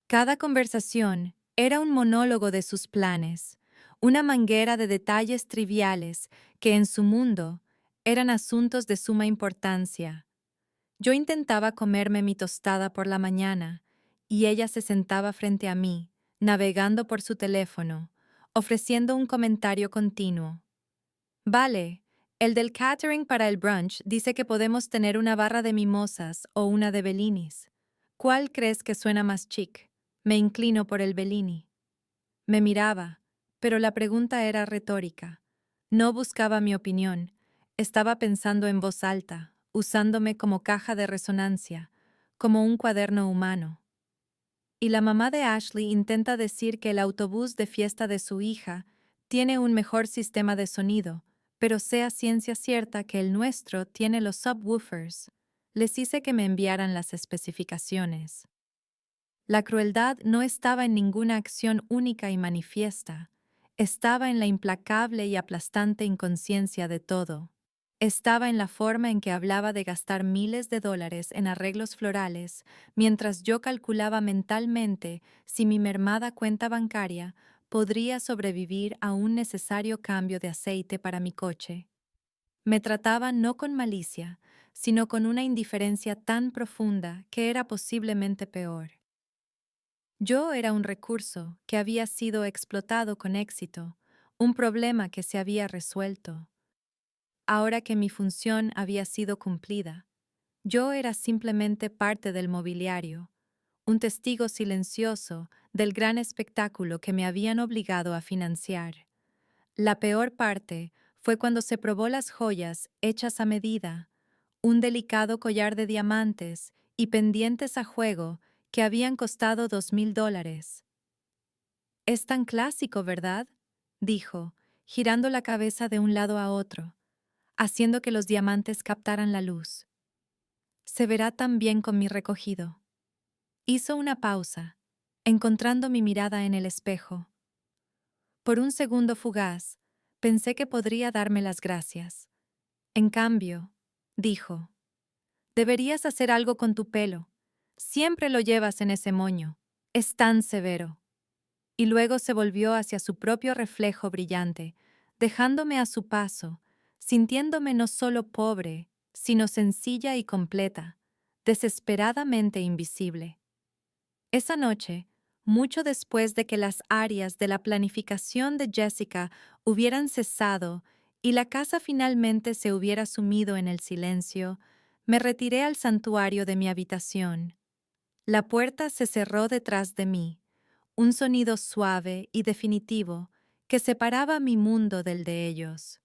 S1: Cada conversación era un monólogo de sus planes, una manguera de detalles triviales que en su mundo eran asuntos de suma importancia. Yo intentaba comerme mi tostada por la mañana y ella se sentaba frente a mí, navegando por su teléfono, ofreciendo un comentario continuo. «Vale, el del catering para el brunch dice que podemos tener una barra de mimosas o una de Bellinis. ¿Cuál crees que suena más chic?». Me inclino por el Bellini. Me miraba, pero la pregunta era retórica. No buscaba mi opinión. Estaba pensando en voz alta, usándome como caja de resonancia, como un cuaderno humano. Y la mamá de Ashley intenta decir que el autobús de fiesta de su hija tiene un mejor sistema de sonido, pero sea ciencia cierta que el nuestro tiene los subwoofers. Les hice que me enviaran las especificaciones. La crueldad no estaba en ninguna acción única y manifiesta, estaba en la implacable y aplastante inconsciencia de todo. Estaba en la forma en que hablaba de gastar miles de dólares en arreglos florales, mientras yo calculaba mentalmente si mi mermada cuenta bancaria podría sobrevivir a un necesario cambio de aceite para mi coche. Me trataba no con malicia, sino con una indiferencia tan profunda que era posiblemente peor. Yo era un recurso que había sido explotado con éxito, un problema que se había resuelto. Ahora que mi función había sido cumplida, yo era simplemente parte del mobiliario, un testigo silencioso del gran espectáculo que me habían obligado a financiar. La peor parte fue cuando se probó las joyas hechas a medida, un delicado collar de diamantes y pendientes a juego que habían costado $2,000. Es tan clásico, ¿verdad? Dijo, girando la cabeza de un lado a otro, haciendo que los diamantes captaran la luz. Se verá tan bien con mi recogido. Hizo una pausa, encontrando mi mirada en el espejo. Por un segundo fugaz, pensé que podría darme las gracias. En cambio, dijo, deberías hacer algo con tu pelo. Siempre lo llevas en ese moño. Es tan severo. Y luego se volvió hacia su propio reflejo brillante, dejándome a su paso, sintiéndome no solo pobre, sino sencilla y completa, desesperadamente invisible. Esa noche, mucho después de que las áreas de la planificación de Jessica hubieran cesado y la casa finalmente se hubiera sumido en el silencio, me retiré al santuario de mi habitación. La puerta se cerró detrás de mí, un sonido suave y definitivo que separaba mi mundo del de ellos.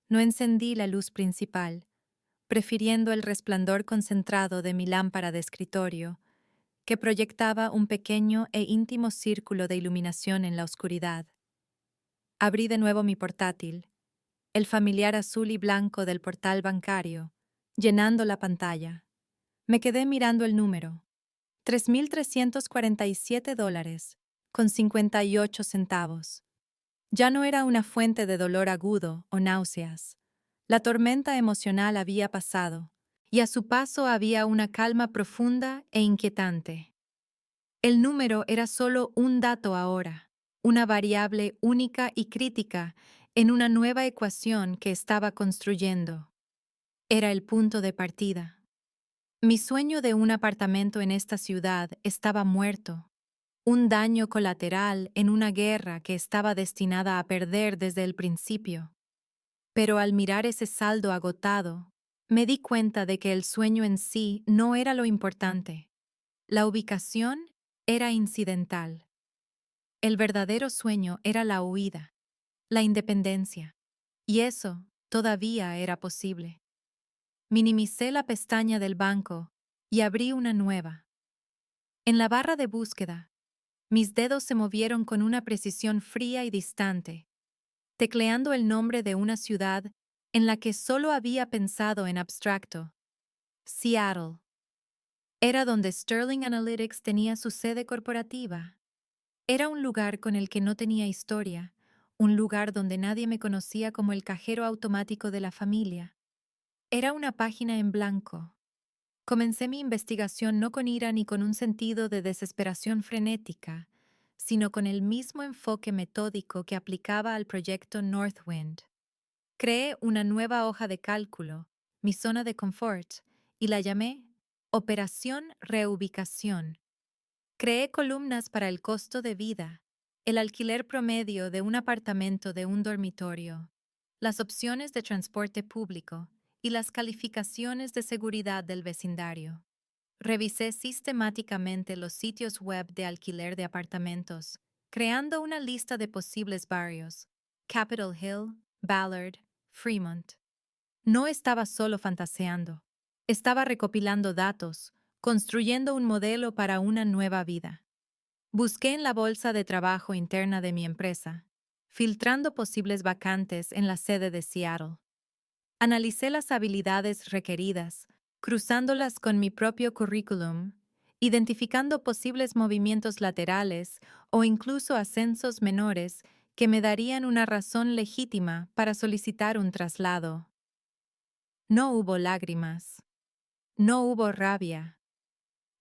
S1: No encendí la luz principal, prefiriendo el resplandor concentrado de mi lámpara de escritorio, que proyectaba un pequeño e íntimo círculo de iluminación en la oscuridad. Abrí de nuevo mi portátil, el familiar azul y blanco del portal bancario, llenando la pantalla. Me quedé mirando el número. $3,347 con 58 centavos. Ya no era una fuente de dolor agudo o náuseas. La tormenta emocional había pasado, y a su paso había una calma profunda e inquietante. El número era solo un dato ahora, una variable única y crítica en una nueva ecuación que estaba construyendo. Era el punto de partida. Mi sueño de un apartamento en esta ciudad estaba muerto, un daño colateral en una guerra que estaba destinada a perder desde el principio. Pero al mirar ese saldo agotado, me di cuenta de que el sueño en sí no era lo importante. La ubicación era incidental. El verdadero sueño era la huida, la independencia, y eso todavía era posible. Minimicé la pestaña del banco y abrí una nueva. En la barra de búsqueda, mis dedos se movieron con una precisión fría y distante, tecleando el nombre de una ciudad en la que solo había pensado en abstracto: Seattle. Era donde Sterling Analytics tenía su sede corporativa. Era un lugar con el que no tenía historia, un lugar donde nadie me conocía como el cajero automático de la familia. Era una página en blanco. Comencé mi investigación no con ira ni con un sentido de desesperación frenética, sino con el mismo enfoque metódico que aplicaba al proyecto Northwind. Creé una nueva hoja de cálculo, mi zona de confort, y la llamé Operación Reubicación. Creé columnas para el costo de vida, el alquiler promedio de un apartamento de un dormitorio, las opciones de transporte público y las calificaciones de seguridad del vecindario. Revisé sistemáticamente los sitios web de alquiler de apartamentos, creando una lista de posibles barrios: Capitol Hill, Ballard, Fremont. No estaba solo fantaseando, estaba recopilando datos, construyendo un modelo para una nueva vida. Busqué en la bolsa de trabajo interna de mi empresa, filtrando posibles vacantes en la sede de Seattle. Analicé las habilidades requeridas, cruzándolas con mi propio currículum, identificando posibles movimientos laterales o incluso ascensos menores que me darían una razón legítima para solicitar un traslado. No hubo lágrimas. No hubo rabia.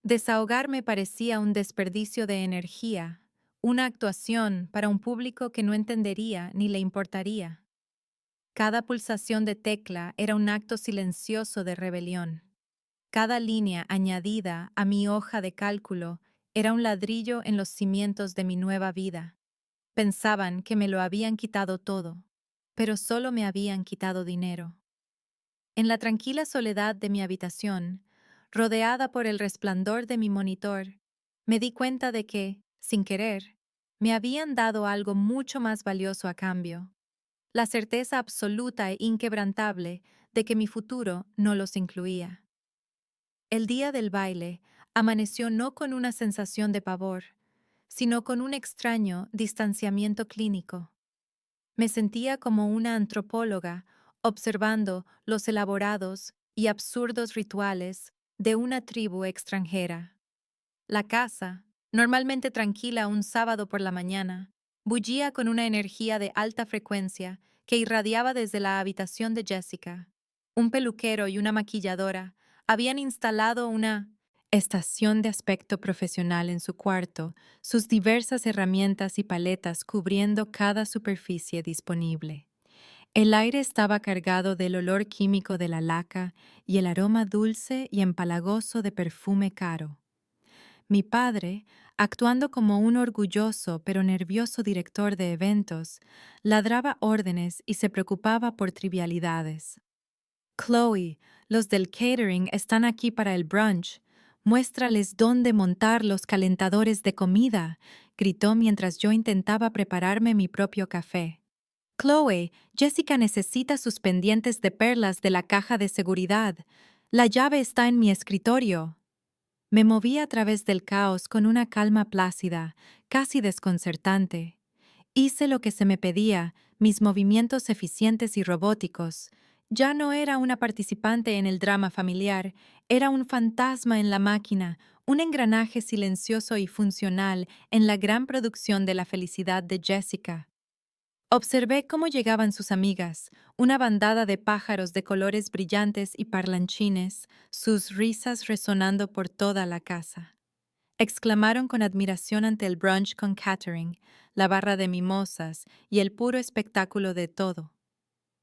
S1: Desahogarme parecía un desperdicio de energía, una actuación para un público que no entendería ni le importaría. Cada pulsación de tecla era un acto silencioso de rebelión. Cada línea añadida a mi hoja de cálculo era un ladrillo en los cimientos de mi nueva vida. Pensaban que me lo habían quitado todo, pero solo me habían quitado dinero. En la tranquila soledad de mi habitación, rodeada por el resplandor de mi monitor, Me di cuenta de que, sin querer, me habían dado algo mucho más valioso a cambio, la certeza absoluta e inquebrantable de que mi futuro no los incluía. El día del baile amaneció no con una sensación de pavor, sino con un extraño distanciamiento clínico. Me sentía como una antropóloga observando los elaborados y absurdos rituales de una tribu extranjera. La casa, normalmente tranquila un sábado por la mañana, bullía con una energía de alta frecuencia que irradiaba desde la habitación de Jessica. Un peluquero y una maquilladora habían instalado una estación de aspecto profesional en su cuarto, sus diversas herramientas y paletas cubriendo cada superficie disponible. El aire estaba cargado del olor químico de la laca y el aroma dulce y empalagoso de perfume caro. Mi padre, actuando como un orgulloso pero nervioso director de eventos, ladraba órdenes y se preocupaba por trivialidades. Chloe, los del catering están aquí para el brunch. Muéstrales dónde montar los calentadores de comida, gritó mientras yo intentaba prepararme mi propio café. Chloe, Jessica necesita sus pendientes de perlas de la caja de seguridad. La llave está en mi escritorio. Me moví a través del caos con una calma plácida, casi desconcertante. Hice lo que se me pedía, mis movimientos eficientes y robóticos. Ya no era una participante en el drama familiar, era un fantasma en la máquina, un engranaje silencioso y funcional en la gran producción de la felicidad de Jessica. Observé cómo llegaban sus amigas, una bandada de pájaros de colores brillantes y parlanchines, sus risas resonando por toda la casa. Exclamaron con admiración ante el brunch con catering, la barra de mimosas y el puro espectáculo de todo.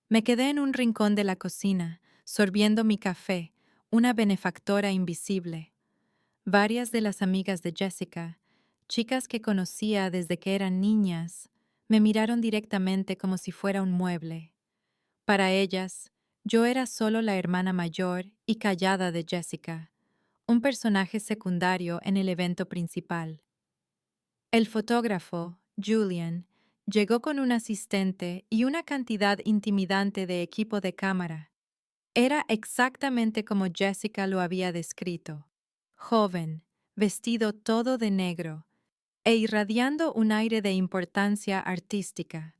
S1: Me quedé en un rincón de la cocina, sorbiendo mi café, una benefactora invisible. Varias de las amigas de Jessica, chicas que conocía desde que eran niñas, me miraron directamente como si fuera un mueble. Para ellas, yo era solo la hermana mayor y callada de Jessica, un personaje secundario en el evento principal. El fotógrafo, Julian, llegó con un asistente y una cantidad intimidante de equipo de cámara. Era exactamente como Jessica lo había descrito. Joven, vestido todo de negro, e irradiando un aire de importancia artística.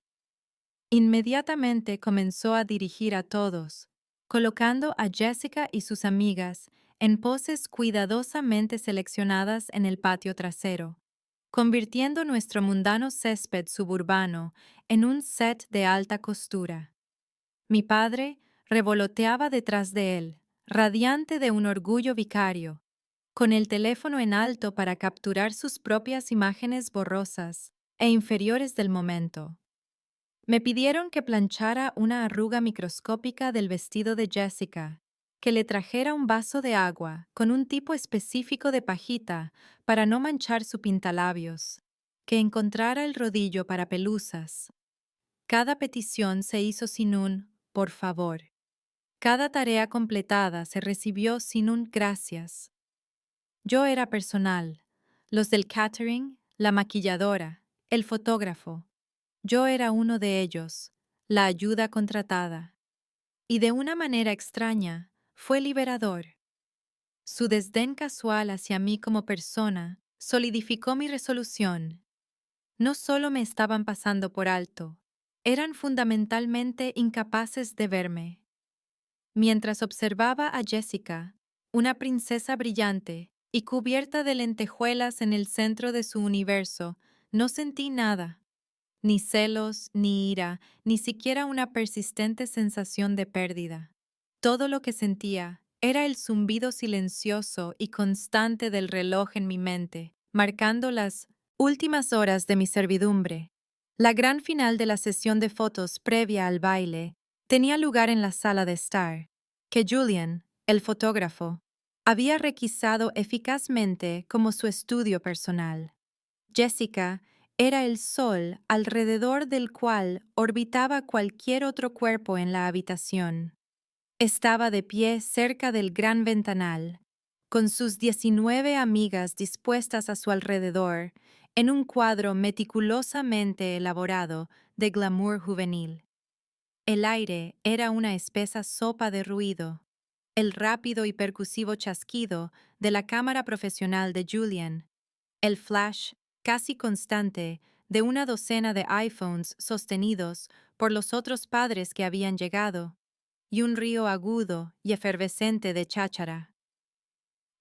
S1: Inmediatamente comenzó a dirigir a todos, colocando a Jessica y sus amigas en poses cuidadosamente seleccionadas en el patio trasero, convirtiendo nuestro mundano césped suburbano en un set de alta costura. Mi padre revoloteaba detrás de él, radiante de un orgullo vicario, con el teléfono en alto para capturar sus propias imágenes borrosas e inferiores del momento. Me pidieron que planchara una arruga microscópica del vestido de Jessica, que le trajera un vaso de agua con un tipo específico de pajita para no manchar su pintalabios, que encontrara el rodillo para pelusas. Cada petición se hizo sin un por favor. Cada tarea completada se recibió sin un gracias. Yo era personal, los del catering, la maquilladora, el fotógrafo. Yo era uno de ellos, la ayuda contratada. Y de una manera extraña, fue liberador. Su desdén casual hacia mí como persona solidificó mi resolución. No solo me estaban pasando por alto, eran fundamentalmente incapaces de verme. Mientras observaba a Jessica, una princesa brillante y cubierta de lentejuelas en el centro de su universo, no sentí nada, ni celos, ni ira, ni siquiera una persistente sensación de pérdida. Todo lo que sentía era el zumbido silencioso y constante del reloj en mi mente, marcando las últimas horas de mi servidumbre. La gran final de la sesión de fotos previa al baile tenía lugar en la sala de estar, que Julian, el fotógrafo, había requisado eficazmente como su estudio personal. Jessica era el sol alrededor del cual orbitaba cualquier otro cuerpo en la habitación. Estaba de pie cerca del gran ventanal, con sus 19 amigas dispuestas a su alrededor, en un cuadro meticulosamente elaborado de glamour juvenil. El aire era una espesa sopa de ruido. El rápido y percusivo chasquido de la cámara profesional de Julian, el flash casi constante de una docena de iPhones sostenidos por los otros padres que habían llegado, y un río agudo y efervescente de cháchara.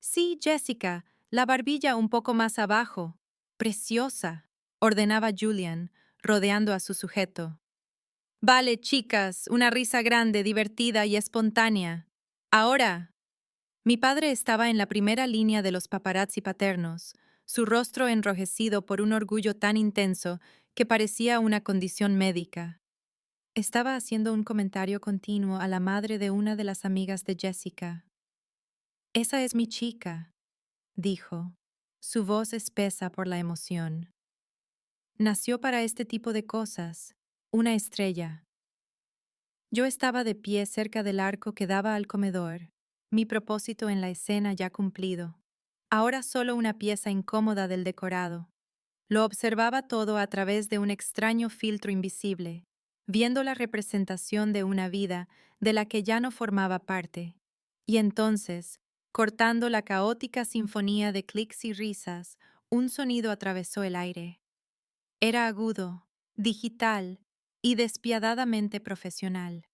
S1: Sí, Jessica, la barbilla un poco más abajo. Preciosa, ordenaba Julian, rodeando a su sujeto. Vale, chicas, una risa grande, divertida y espontánea. Ahora. Mi padre estaba en la primera línea de los paparazzi paternos, su rostro enrojecido por un orgullo tan intenso que parecía una condición médica. Estaba haciendo un comentario continuo a la madre de una de las amigas de Jessica. Esa es mi chica, dijo, su voz espesa por la emoción. Nació para este tipo de cosas, una estrella. Yo estaba de pie cerca del arco que daba al comedor, mi propósito en la escena ya cumplido. Ahora solo una pieza incómoda del decorado. Lo observaba todo a través de un extraño filtro invisible, viendo la representación de una vida de la que ya no formaba parte. Y entonces, cortando la caótica sinfonía de clics y risas, un sonido atravesó el aire. Era agudo, digital y despiadadamente profesional.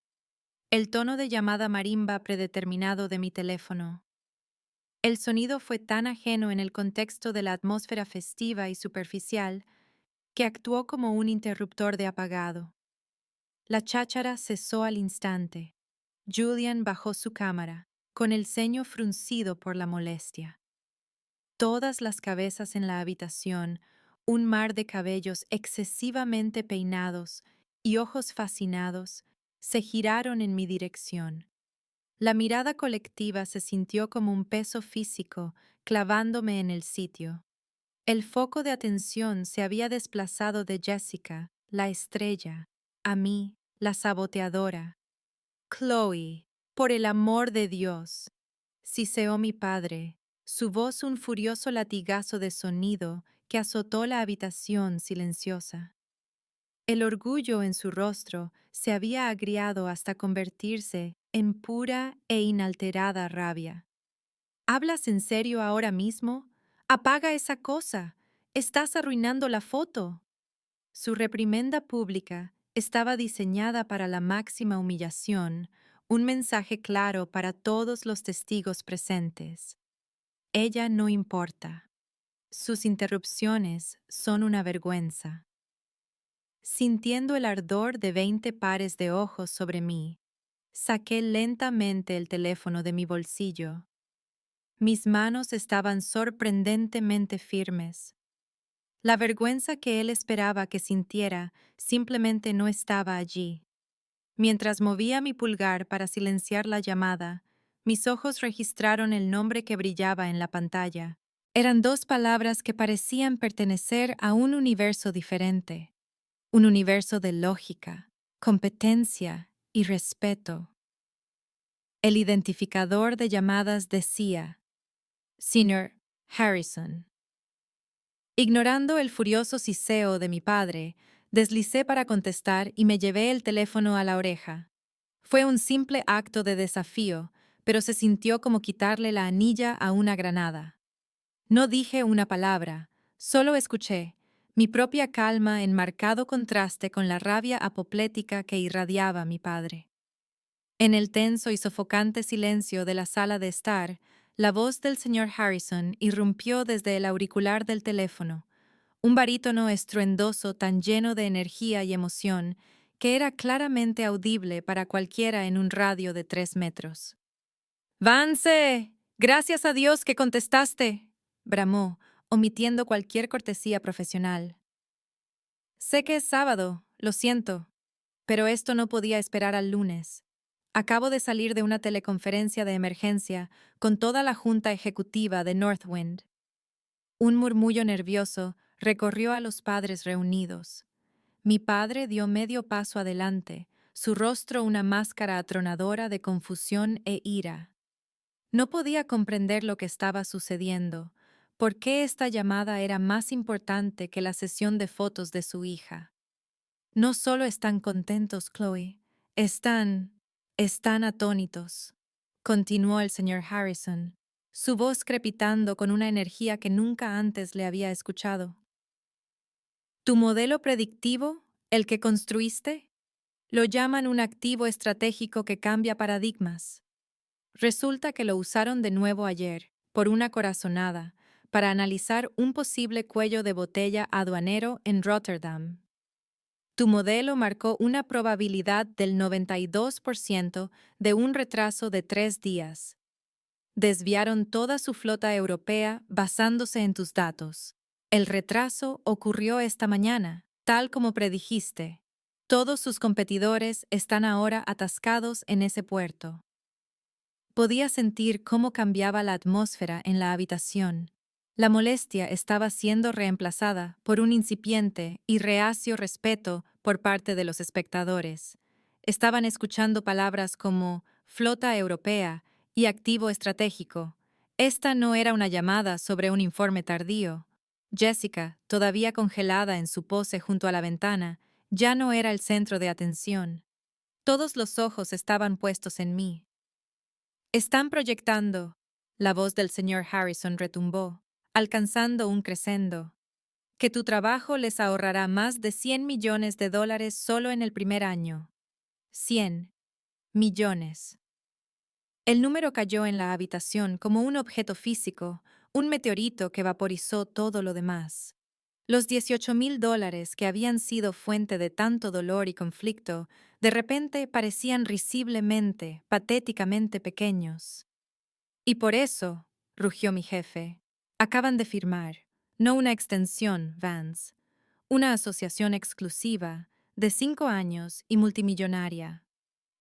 S1: El tono de llamada marimba predeterminado de mi teléfono. El sonido fue tan ajeno en el contexto de la atmósfera festiva y superficial que actuó como un interruptor de apagado. La cháchara cesó al instante. Julian bajó su cámara, con el ceño fruncido por la molestia. Todas las cabezas en la habitación, un mar de cabellos excesivamente peinados y ojos fascinados, se giraron en mi dirección. La mirada colectiva se sintió como un peso físico clavándome en el sitio. El foco de atención se había desplazado de Jessica, la estrella, a mí, la saboteadora. Chloe, por el amor de Dios, siseó mi padre, su voz un furioso latigazo de sonido que azotó la habitación silenciosa. El orgullo en su rostro se había agriado hasta convertirse en pura e inalterada rabia. ¿Hablas en serio ahora mismo? Apaga esa cosa. Estás arruinando la foto. Su reprimenda pública estaba diseñada para la máxima humillación, un mensaje claro para todos los testigos presentes. Ella no importa. Sus interrupciones son una vergüenza. Sintiendo el ardor de 20 pares de ojos sobre mí, saqué lentamente el teléfono de mi bolsillo. Mis manos estaban sorprendentemente firmes. La vergüenza que él esperaba que sintiera simplemente no estaba allí. Mientras movía mi pulgar para silenciar la llamada, mis ojos registraron el nombre que brillaba en la pantalla. Eran dos palabras que parecían pertenecer a un universo diferente, un universo de lógica, competencia y respeto. El identificador de llamadas decía Sr. Harrison. Ignorando el furioso siseo de mi padre, deslicé para contestar y me llevé el teléfono a la oreja. Fue un simple acto de desafío, pero se sintió como quitarle la anilla a una granada. No dije una palabra, solo escuché, mi propia calma en marcado contraste con la rabia apoplética que irradiaba mi padre. En el tenso y sofocante silencio de la sala de estar, la voz del señor Harrison irrumpió desde el auricular del teléfono, un barítono estruendoso tan lleno de energía y emoción que era claramente audible para cualquiera en un radio de 3 metros. «Vance, gracias a Dios que contestaste», bramó, omitiendo cualquier cortesía profesional. «Sé que es sábado, lo siento, pero esto no podía esperar al lunes. Acabo de salir de una teleconferencia de emergencia con toda la junta ejecutiva de Northwind». Un murmullo nervioso recorrió a los padres reunidos. Mi padre dio medio paso adelante, su rostro una máscara atronadora de confusión e ira. No podía comprender lo que estaba sucediendo, por qué esta llamada era más importante que la sesión de fotos de su hija. No solo están contentos, Chloe, están atónitos, continuó el señor Harrison, su voz crepitando con una energía que nunca antes le había escuchado. ¿Tu modelo predictivo, el que construiste? Lo llaman un activo estratégico que cambia paradigmas. Resulta que lo usaron de nuevo ayer, por una corazonada, para analizar un posible cuello de botella aduanero en Rotterdam. Tu modelo marcó una probabilidad del 92% de un retraso de 3 días. Desviaron toda su flota europea basándose en tus datos. El retraso ocurrió esta mañana, tal como predijiste. Todos sus competidores están ahora atascados en ese puerto. Podía sentir cómo cambiaba la atmósfera en la habitación. La molestia estaba siendo reemplazada por un incipiente y reacio respeto por parte de los espectadores. Estaban escuchando palabras como flota europea y activo estratégico. Esta no era una llamada sobre un informe tardío. Jessica, todavía congelada en su pose junto a la ventana, ya no era el centro de atención. Todos los ojos estaban puestos en mí. Están proyectando. La voz del señor Harrison retumbó, alcanzando un crescendo. Que tu trabajo les ahorrará más de 100 millones de dólares solo en el primer año. 100 millones. El número cayó en la habitación como un objeto físico, un meteorito que vaporizó todo lo demás. Los 18,000 dólares que habían sido fuente de tanto dolor y conflicto, de repente parecían risiblemente, patéticamente pequeños. Y por eso, rugió mi jefe, acaban de firmar, no una extensión, Vance, una asociación exclusiva, de 5 años y multimillonaria.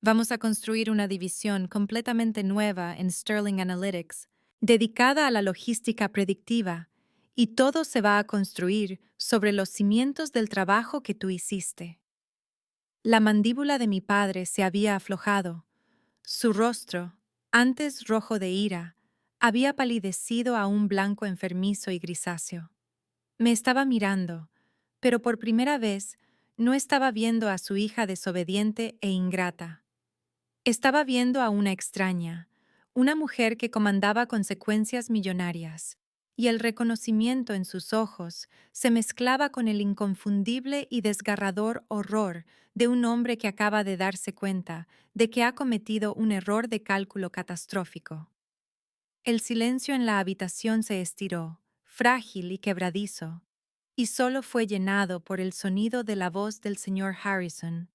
S1: Vamos a construir una división completamente nueva en Sterling Analytics, dedicada a la logística predictiva, y todo se va a construir sobre los cimientos del trabajo que tú hiciste. La mandíbula de mi padre se había aflojado. Su rostro, antes rojo de ira, había palidecido a un blanco enfermizo y grisáceo. Me estaba mirando, pero por primera vez no estaba viendo a su hija desobediente e ingrata. Estaba viendo a una extraña, una mujer que comandaba consecuencias millonarias, y el reconocimiento en sus ojos se mezclaba con el inconfundible y desgarrador horror de un hombre que acaba de darse cuenta de que ha cometido un error de cálculo catastrófico. El silencio en la habitación se estiró, frágil y quebradizo, y solo fue llenado por el sonido de la voz del señor Harrison,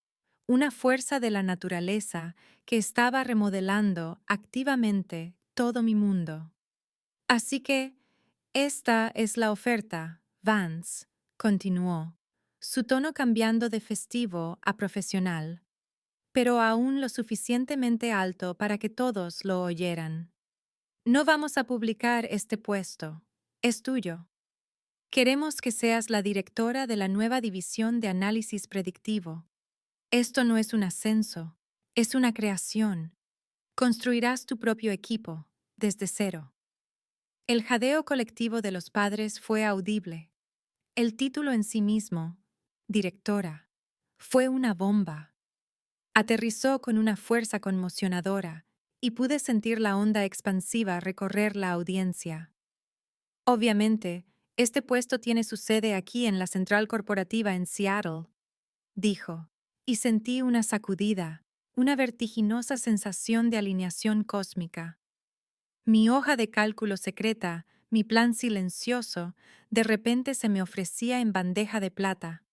S1: una fuerza de la naturaleza que estaba remodelando activamente todo mi mundo. Así que, esta es la oferta, Vance, continuó, su tono cambiando de festivo a profesional, pero aún lo suficientemente alto para que todos lo oyeran. No vamos a publicar este puesto, es tuyo. Queremos que seas la directora de la nueva división de análisis predictivo. Esto no es un ascenso, es una creación. Construirás tu propio equipo, desde cero. El jadeo colectivo de los padres fue audible. El título en sí mismo, directora, fue una bomba. Aterrizó con una fuerza conmocionadora y pude sentir la onda expansiva recorrer la audiencia. Obviamente, este puesto tiene su sede aquí en la central corporativa en Seattle, dijo, y sentí una sacudida, una vertiginosa sensación de alineación cósmica. Mi hoja de cálculo secreta, mi plan silencioso, de repente se me ofrecía en bandeja de plata.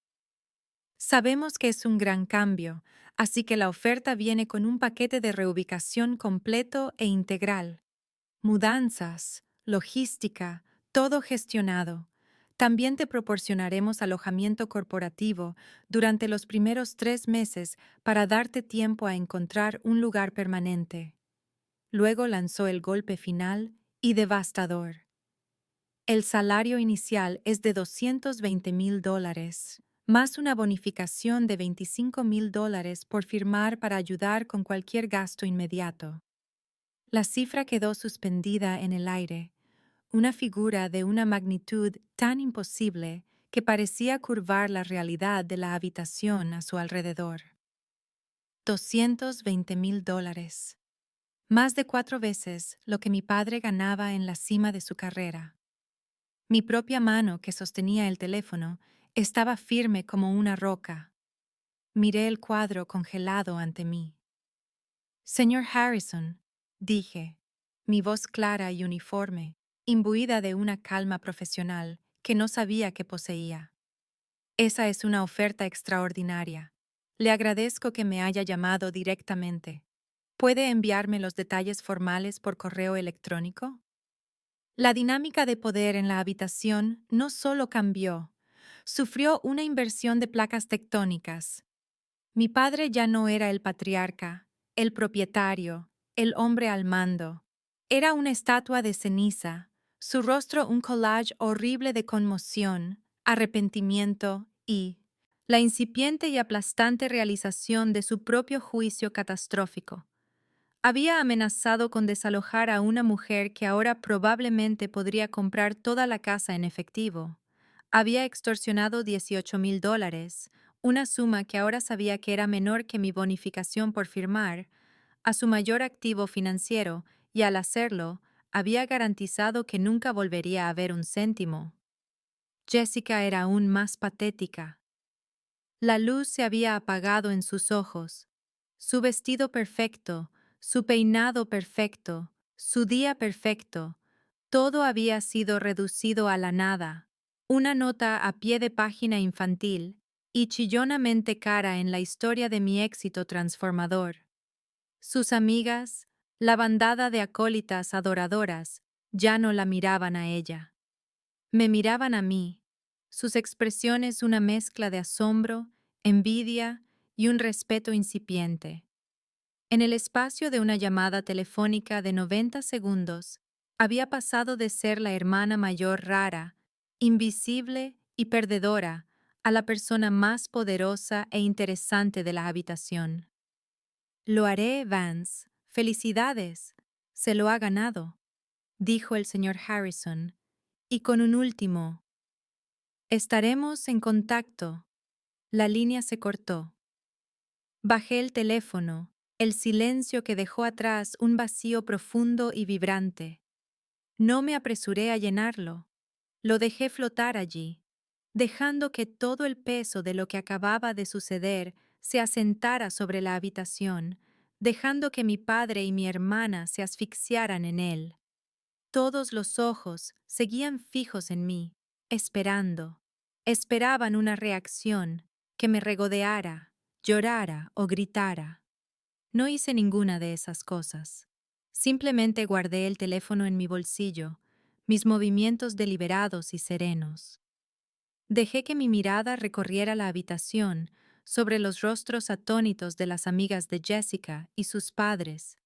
S1: Sabemos que es un gran cambio, así que la oferta viene con un paquete de reubicación completo e integral. Mudanzas, logística, todo gestionado. También te proporcionaremos alojamiento corporativo durante los primeros 3 meses para darte tiempo a encontrar un lugar permanente. Luego lanzó el golpe final y devastador. El salario inicial es de $220,000, más una bonificación de $25,000 por firmar para ayudar con cualquier gasto inmediato. La cifra quedó suspendida en el aire, una figura de una magnitud tan imposible que parecía curvar la realidad de la habitación a su alrededor. $220,000. Más de 4 veces lo que mi padre ganaba en la cima de su carrera. Mi propia mano que sostenía el teléfono estaba firme como una roca. Miré el cuadro congelado ante mí. Señor Harrison, dije, mi voz clara y uniforme, imbuida de una calma profesional que no sabía que poseía. Esa es una oferta extraordinaria. Le agradezco que me haya llamado directamente. ¿Puede enviarme los detalles formales por correo electrónico? La dinámica de poder en la habitación no solo cambió, sufrió una inversión de placas tectónicas. Mi padre ya no era el patriarca, el propietario, el hombre al mando. Era una estatua de ceniza, su rostro un collage horrible de conmoción, arrepentimiento y la incipiente y aplastante realización de su propio juicio catastrófico. Había amenazado con desalojar a una mujer que ahora probablemente podría comprar toda la casa en efectivo. Había extorsionado $18,000, una suma que ahora sabía que era menor que mi bonificación por firmar, a su mayor activo financiero y al hacerlo, había garantizado que nunca volvería a ver un céntimo. Jessica era aún más patética. La luz se había apagado en sus ojos. Su vestido perfecto, su peinado perfecto, su día perfecto, todo había sido reducido a la nada. Una nota a pie de página infantil y chillonamente cara en la historia de mi éxito transformador. Sus amigas, la bandada de acólitas adoradoras, ya no la miraban a ella. Me miraban a mí, sus expresiones una mezcla de asombro, envidia y un respeto incipiente. En el espacio de una llamada telefónica de 90 segundos, había pasado de ser la hermana mayor rara, invisible y perdedora, a la persona más poderosa e interesante de la habitación. Lo haré, Vance. Felicidades. Se lo ha ganado, dijo el señor Harrison, y con un último: estaremos en contacto. La línea se cortó. Bajé el teléfono, el silencio que dejó atrás un vacío profundo y vibrante. No me apresuré a llenarlo. Lo dejé flotar allí, dejando que todo el peso de lo que acababa de suceder se asentara sobre la habitación, dejando que mi padre y mi hermana se asfixiaran en él. Todos los ojos seguían fijos en mí, esperando. Esperaban una reacción, que me regodeara, llorara o gritara. No hice ninguna de esas cosas. Simplemente guardé el teléfono en mi bolsillo, mis movimientos deliberados y serenos. Dejé que mi mirada recorriera la habitación sobre los rostros atónitos de las amigas de Jessica y sus padres,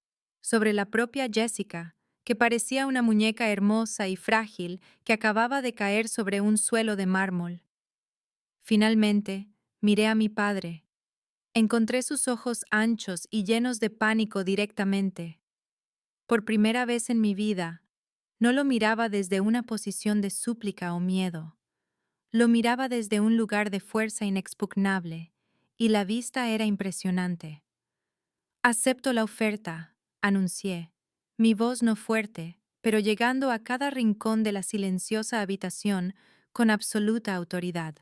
S1: sobre la propia Jessica, que parecía una muñeca hermosa y frágil que acababa de caer sobre un suelo de mármol. Finalmente, miré a mi padre. Encontré sus ojos anchos y llenos de pánico directamente. Por primera vez en mi vida, no lo miraba desde una posición de súplica o miedo. Lo miraba desde un lugar de fuerza inexpugnable, y la vista era impresionante. Acepto la oferta, anuncié, mi voz no fuerte, pero llegando a cada rincón de la silenciosa habitación con absoluta autoridad.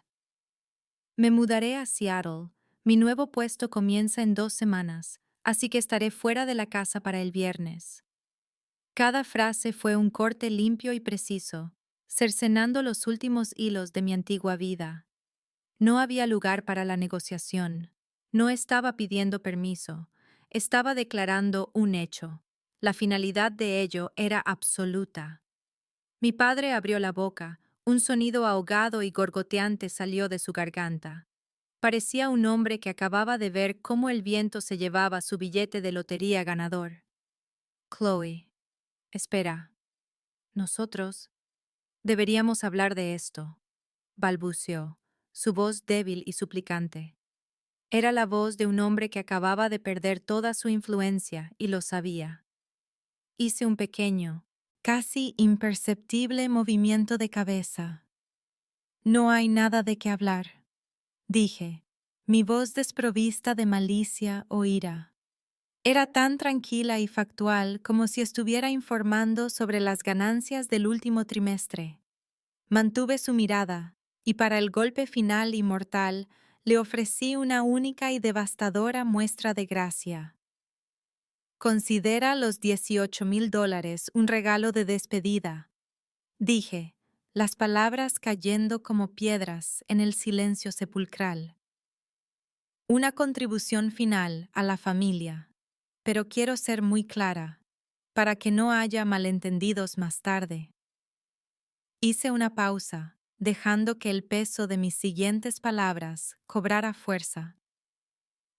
S1: Me mudaré a Seattle. Mi nuevo puesto comienza en 2 semanas, así que estaré fuera de la casa para el viernes. Cada frase fue un corte limpio y preciso, cercenando los últimos hilos de mi antigua vida. No había lugar para la negociación. No estaba pidiendo permiso. Estaba declarando un hecho. La finalidad de ello era absoluta. Mi padre abrió la boca. Un sonido ahogado y gorgoteante salió de su garganta. Parecía un hombre que acababa de ver cómo el viento se llevaba su billete de lotería ganador. Chloe. Espera. Nosotros deberíamos hablar de esto, balbuceó, su voz débil y suplicante. Era la voz de un hombre que acababa de perder toda su influencia y lo sabía. Hice un pequeño, casi imperceptible movimiento de cabeza. No hay nada de qué hablar, dije, mi voz desprovista de malicia o ira. Era tan tranquila y factual como si estuviera informando sobre las ganancias del último trimestre. Mantuve su mirada, y para el golpe final y mortal le ofrecí una única y devastadora muestra de gracia. Considera los $18,000 un regalo de despedida, dije, las palabras cayendo como piedras en el silencio sepulcral. Una contribución final a la familia, pero quiero ser muy clara, para que no haya malentendidos más tarde. Hice una pausa, dejando que el peso de mis siguientes palabras cobrara fuerza.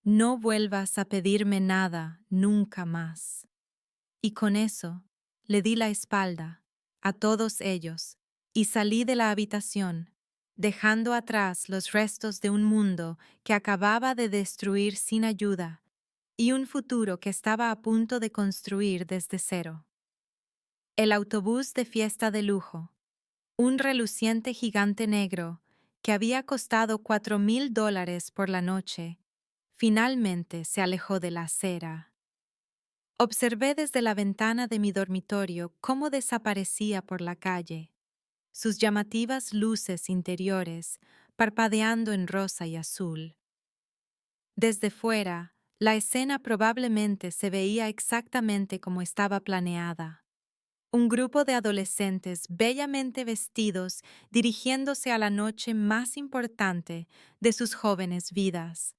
S1: No vuelvas a pedirme nada nunca más. Y con eso, le di la espalda a todos ellos y salí de la habitación, dejando atrás los restos de un mundo que acababa de destruir sin ayuda y un futuro que estaba a punto de construir desde cero. El autobús de fiesta de lujo, un reluciente gigante negro que había costado $4,000 por la noche, finalmente se alejó de la acera. Observé desde la ventana de mi dormitorio cómo desaparecía por la calle, sus llamativas luces interiores parpadeando en rosa y azul. Desde fuera, la escena probablemente se veía exactamente como estaba planeada. Un grupo de adolescentes bellamente vestidos dirigiéndose a la noche más importante de sus jóvenes vidas.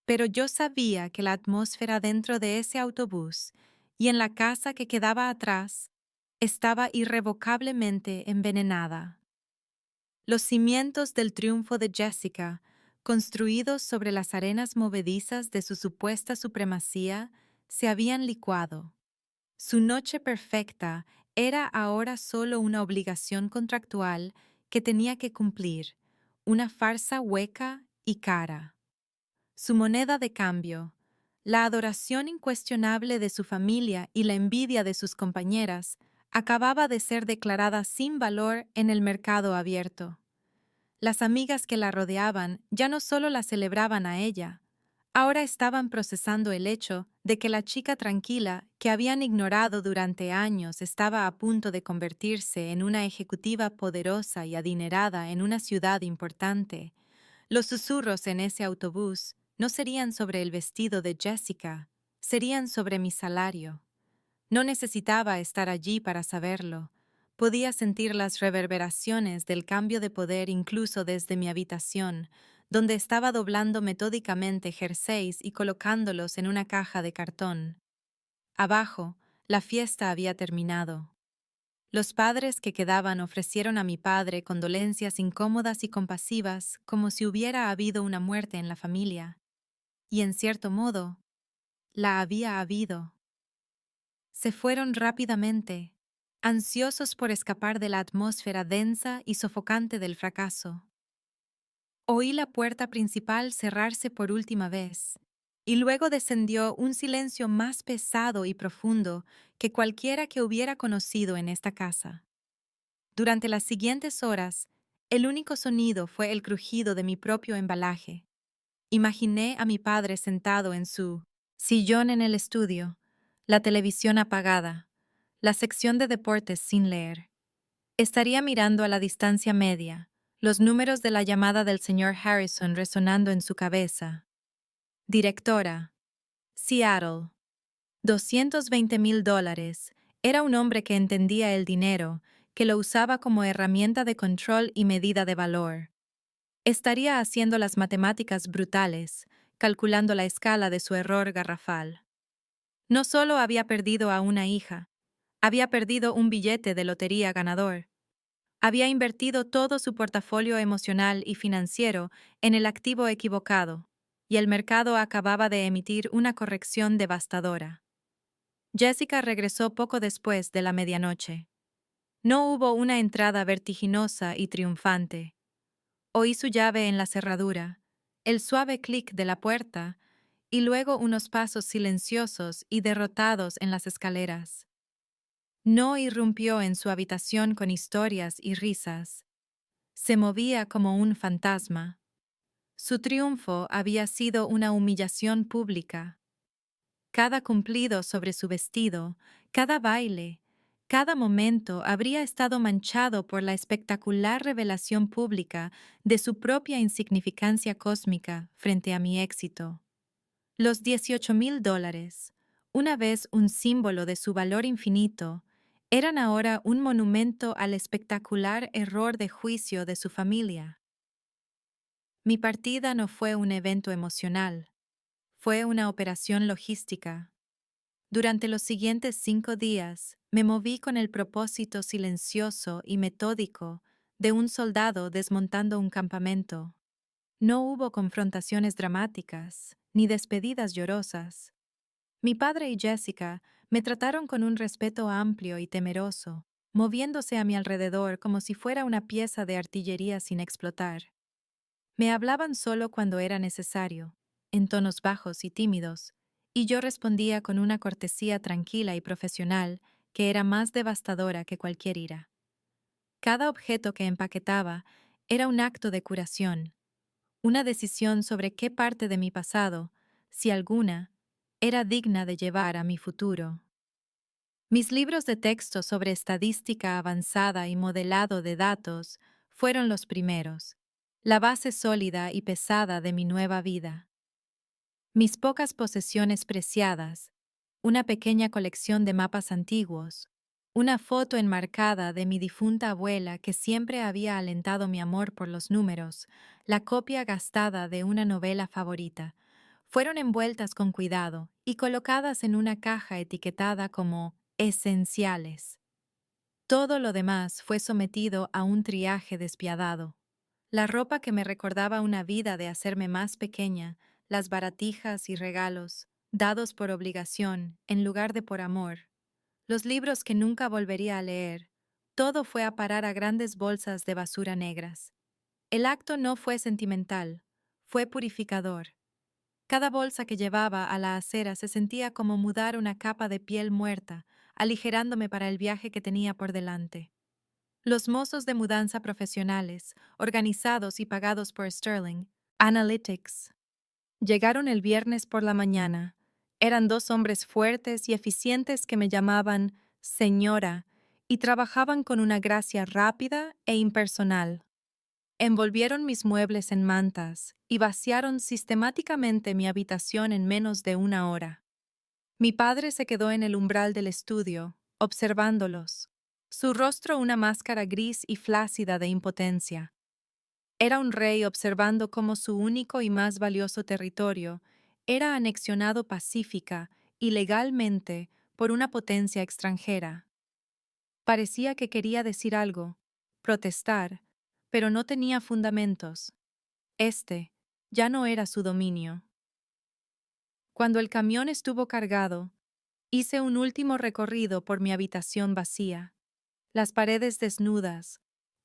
S1: Pero yo sabía que la atmósfera dentro de ese autobús y en la casa que quedaba atrás estaba irrevocablemente envenenada. Los cimientos del triunfo de Jessica, construidos sobre las arenas movedizas de su supuesta supremacía, se habían licuado. Su noche perfecta era ahora solo una obligación contractual que tenía que cumplir, una farsa hueca y cara. Su moneda de cambio, la adoración incuestionable de su familia y la envidia de sus compañeras, acababa de ser declarada sin valor en el mercado abierto. Las amigas que la rodeaban ya no solo la celebraban a ella, ahora estaban procesando el hecho de que la chica tranquila que habían ignorado durante años estaba a punto de convertirse en una ejecutiva poderosa y adinerada en una ciudad importante. Los susurros en ese autobús no serían sobre el vestido de Jessica, serían sobre mi salario. No necesitaba estar allí para saberlo. Podía sentir las reverberaciones del cambio de poder incluso desde mi habitación, donde estaba doblando metódicamente jerseys y colocándolos en una caja de cartón. Abajo, la fiesta había terminado. Los padres que quedaban ofrecieron a mi padre condolencias incómodas y compasivas como si hubiera habido una muerte en la familia. Y en cierto modo, la había habido. Se fueron rápidamente, ansiosos por escapar de la atmósfera densa y sofocante del fracaso. Oí la puerta principal cerrarse por última vez, y luego descendió un silencio más pesado y profundo que cualquiera que hubiera conocido en esta casa. Durante las siguientes horas, el único sonido fue el crujido de mi propio embalaje. Imaginé a mi padre sentado en su sillón en el estudio, la televisión apagada, la sección de deportes sin leer. Estaría mirando a la distancia media, los números de la llamada del señor Harrison resonando en su cabeza. Directora, Seattle. $220,000. Era un hombre que entendía el dinero, que lo usaba como herramienta de control y medida de valor. Estaría haciendo las matemáticas brutales, calculando la escala de su error garrafal. No solo había perdido a una hija, había perdido un billete de lotería ganador. Había invertido todo su portafolio emocional y financiero en el activo equivocado, y el mercado acababa de emitir una corrección devastadora. Jessica regresó poco después de la medianoche. No hubo una entrada vertiginosa y triunfante. Oí su llave en la cerradura, el suave clic de la puerta y luego unos pasos silenciosos y derrotados en las escaleras. No irrumpió en su habitación con historias y risas. Se movía como un fantasma. Su triunfo había sido una humillación pública. Cada cumplido sobre su vestido, cada baile, cada momento habría estado manchado por la espectacular revelación pública de su propia insignificancia cósmica frente a mi éxito. Los $18,000, una vez un símbolo de su valor infinito, eran ahora un monumento al espectacular error de juicio de su familia. Mi partida no fue un evento emocional, fue una operación logística. Durante los siguientes 5 días, me moví con el propósito silencioso y metódico de un soldado desmontando un campamento. No hubo confrontaciones dramáticas, ni despedidas llorosas. Mi padre y Jessica me trataron con un respeto amplio y temeroso, moviéndose a mi alrededor como si fuera una pieza de artillería sin explotar. Me hablaban solo cuando era necesario, en tonos bajos y tímidos, y yo respondía con una cortesía tranquila y profesional que era más devastadora que cualquier ira. Cada objeto que empaquetaba era un acto de curación, una decisión sobre qué parte de mi pasado, si alguna, era digna de llevar a mi futuro. Mis libros de texto sobre estadística avanzada y modelado de datos fueron los primeros, la base sólida y pesada de mi nueva vida. Mis pocas posesiones preciadas, una pequeña colección de mapas antiguos, una foto enmarcada de mi difunta abuela que siempre había alentado mi amor por los números, la copia gastada de una novela favorita, fueron envueltas con cuidado y colocadas en una caja etiquetada como esenciales. Todo lo demás fue sometido a un triaje despiadado. La ropa que me recordaba una vida de hacerme más pequeña, las baratijas y regalos, dados por obligación en lugar de por amor, los libros que nunca volvería a leer, todo fue a parar a grandes bolsas de basura negras. El acto no fue sentimental, fue purificador. Cada bolsa que llevaba a la acera se sentía como mudar una capa de piel muerta, aligerándome para el viaje que tenía por delante. Los mozos de mudanza profesionales, organizados y pagados por Sterling, Analytics, llegaron el viernes por la mañana. Eran 2 hombres fuertes y eficientes que me llamaban señora y trabajaban con una gracia rápida e impersonal. Envolvieron mis muebles en mantas y vaciaron sistemáticamente mi habitación en menos de una hora. Mi padre se quedó en el umbral del estudio, observándolos, su rostro una máscara gris y flácida de impotencia. Era un rey observando cómo su único y más valioso territorio era anexionado pacífica y legalmente por una potencia extranjera. Parecía que quería decir algo, protestar, pero no tenía fundamentos. Este ya no era su dominio. Cuando el camión estuvo cargado, hice un último recorrido por mi habitación vacía. Las paredes desnudas,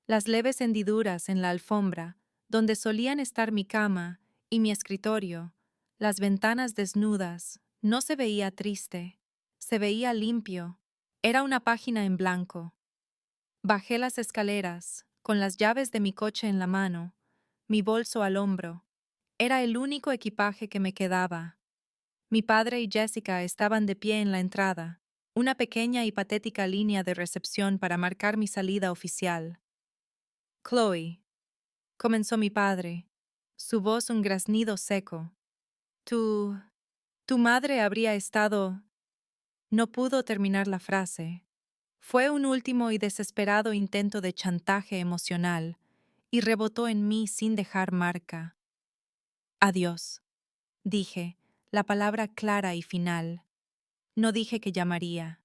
S1: las leves hendiduras en la alfombra, donde solían estar mi cama y mi escritorio, las ventanas desnudas, no se veía triste, se veía limpio. Era una página en blanco. Bajé las escaleras, con las llaves de mi coche en la mano, mi bolso al hombro. Era el único equipaje que me quedaba. Mi padre y Jessica estaban de pie en la entrada, una pequeña y patética línea de recepción para marcar mi salida oficial. Chloe, comenzó mi padre, su voz un graznido seco. Tu madre habría estado... No pudo terminar la frase. Fue un último y desesperado intento de chantaje emocional, y rebotó en mí sin dejar marca. Adiós, dije, la palabra clara y final. No dije que llamaría,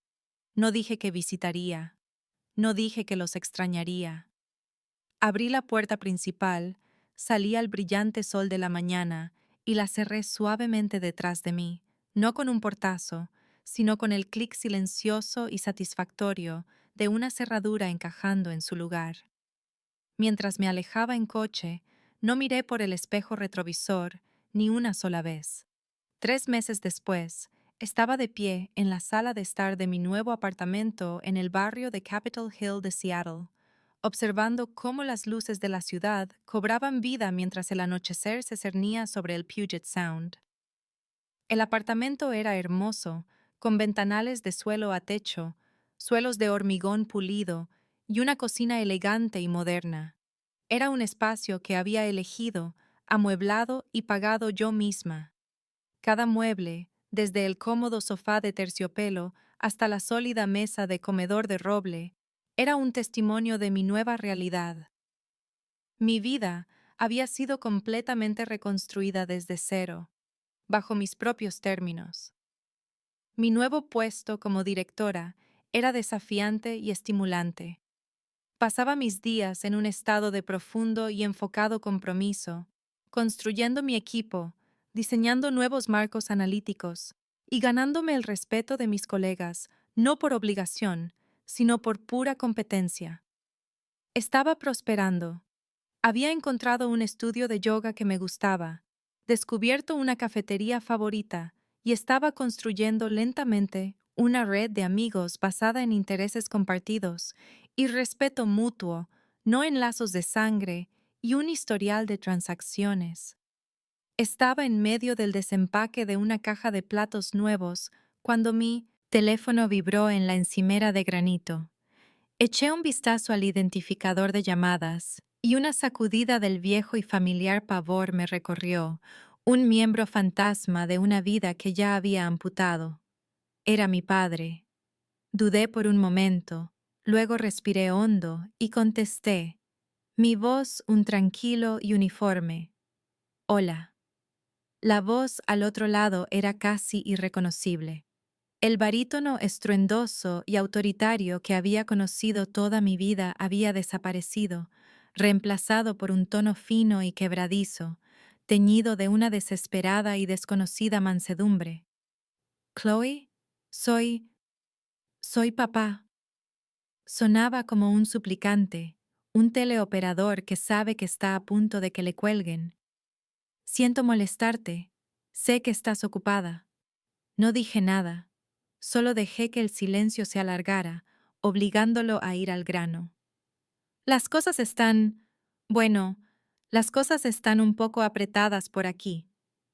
S1: no dije que visitaría, no dije que los extrañaría. Abrí la puerta principal, salí al brillante sol de la mañana y la cerré suavemente detrás de mí, no con un portazo, sino con el clic silencioso y satisfactorio de una cerradura encajando en su lugar. Mientras me alejaba en coche, no miré por el espejo retrovisor ni una sola vez. 3 meses después, Estaba de pie en la sala de estar de mi nuevo apartamento en el barrio de Capitol Hill de Seattle, observando cómo las luces de la ciudad cobraban vida mientras el anochecer se cernía sobre el Puget Sound. El apartamento era hermoso, con ventanales de suelo a techo, suelos de hormigón pulido y una cocina elegante y moderna. Era un espacio que había elegido, amueblado y pagado yo misma. Cada mueble, desde el cómodo sofá de terciopelo hasta la sólida mesa de comedor de roble, era un testimonio de mi nueva realidad. Mi vida había sido completamente reconstruida desde cero, bajo mis propios términos. Mi nuevo puesto como directora era desafiante y estimulante. Pasaba mis días en un estado de profundo y enfocado compromiso, construyendo mi equipo, diseñando nuevos marcos analíticos y ganándome el respeto de mis colegas, no por obligación, sino por pura competencia. Estaba prosperando. Había encontrado un estudio de yoga que me gustaba, descubierto una cafetería favorita y estaba construyendo lentamente una red de amigos basada en intereses compartidos y respeto mutuo, no en lazos de sangre, y un historial de transacciones. Estaba en medio del desempaque de una caja de platos nuevos cuando mi teléfono vibró en la encimera de granito. Eché un vistazo al identificador de llamadas y una sacudida del viejo y familiar pavor me recorrió, un miembro fantasma de una vida que ya había amputado. Era mi padre. Dudé por un momento, luego respiré hondo y contesté, mi voz un tranquilo y uniforme. Hola. La voz al otro lado era casi irreconocible. El barítono estruendoso y autoritario que había conocido toda mi vida había desaparecido, reemplazado por un tono fino y quebradizo, teñido de una desesperada y desconocida mansedumbre. Chloe, soy papá. Sonaba como un suplicante, un teleoperador que sabe que está a punto de que le cuelguen. Siento molestarte. Sé que estás ocupada. No dije nada. Solo dejé que el silencio se alargara, obligándolo a ir al grano. Las cosas están... Bueno, las cosas están un poco apretadas por aquí,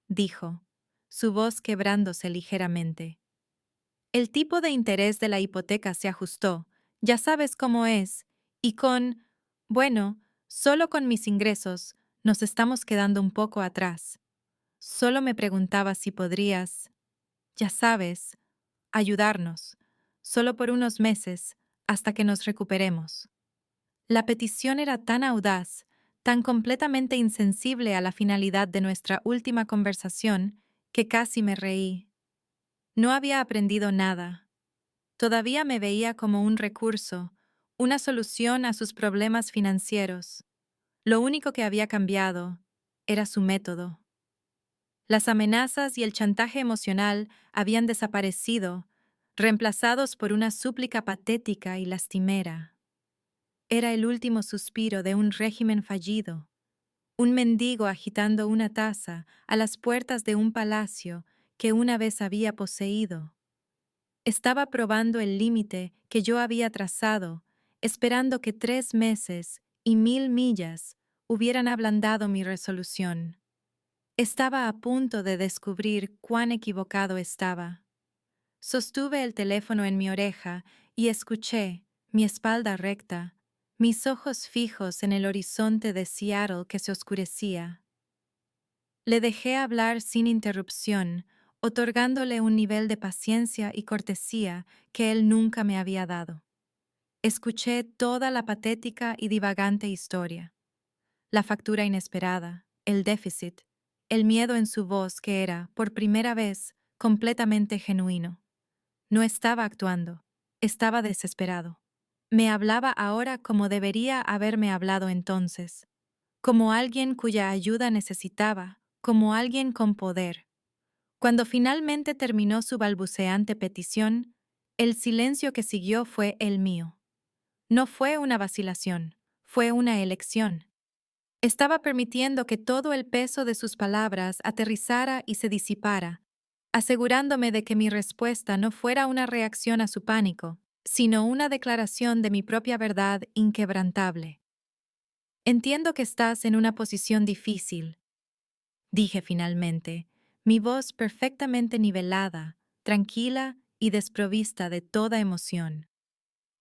S1: dijo, su voz quebrándose ligeramente. El tipo de interés de la hipoteca se ajustó, ya sabes cómo es, y bueno, solo con mis ingresos, nos estamos quedando un poco atrás. Solo me preguntaba si podrías, ya sabes, ayudarnos, solo por unos meses, hasta que nos recuperemos. La petición era tan audaz, tan completamente insensible a la finalidad de nuestra última conversación, que casi me reí. No había aprendido nada. Todavía me veía como un recurso, una solución a sus problemas financieros. Lo único que había cambiado era su método. Las amenazas y el chantaje emocional habían desaparecido, reemplazados por una súplica patética y lastimera. Era el último suspiro de un régimen fallido, un mendigo agitando una taza a las puertas de un palacio que una vez había poseído. Estaba probando el límite que yo había trazado, esperando que 3 meses y 1000 millas hubieran ablandado mi resolución. Estaba a punto de descubrir cuán equivocado estaba. Sostuve el teléfono en mi oreja y escuché, mi espalda recta, mis ojos fijos en el horizonte de Seattle que se oscurecía. Le dejé hablar sin interrupción, otorgándole un nivel de paciencia y cortesía que él nunca me había dado. Escuché toda la patética y divagante historia. La factura inesperada, el déficit, el miedo en su voz que era, por primera vez, completamente genuino. No estaba actuando, estaba desesperado. Me hablaba ahora como debería haberme hablado entonces, como alguien cuya ayuda necesitaba, como alguien con poder. Cuando finalmente terminó su balbuceante petición, el silencio que siguió fue el mío. No fue una vacilación, fue una elección. Estaba permitiendo que todo el peso de sus palabras aterrizara y se disipara, asegurándome de que mi respuesta no fuera una reacción a su pánico, sino una declaración de mi propia verdad inquebrantable. Entiendo que estás en una posición difícil, dije finalmente, mi voz perfectamente nivelada, tranquila y desprovista de toda emoción.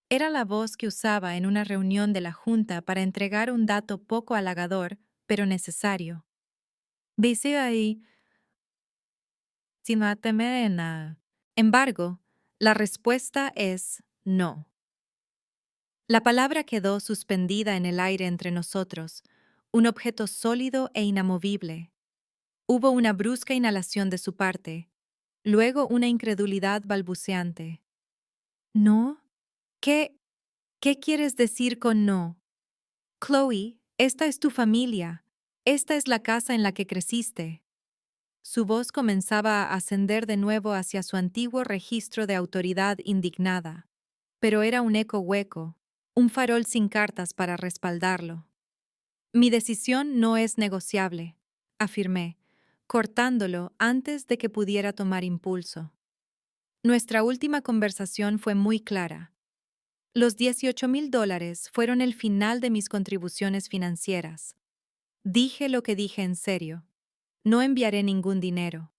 S1: Era la voz que usaba en una reunión de la Junta para entregar un dato poco halagador, pero necesario. Dice ahí, sin la temer en nada. Embargo, la respuesta es no. La palabra quedó suspendida en el aire entre nosotros, un objeto sólido e inamovible. Hubo una brusca inhalación de su parte, luego una incredulidad balbuceante. ¿No? ¿Qué? ¿Qué quieres decir con no? Chloe, esta es tu familia. Esta es la casa en la que creciste. Su voz comenzaba a ascender de nuevo hacia su antiguo registro de autoridad indignada, pero era un eco hueco, un farol sin cartas para respaldarlo. Mi decisión no es negociable, afirmé, cortándolo antes de que pudiera tomar impulso. Nuestra última conversación fue muy clara. Los $18,000 fueron el final de mis contribuciones financieras. Dije lo que dije en serio. No enviaré ningún dinero.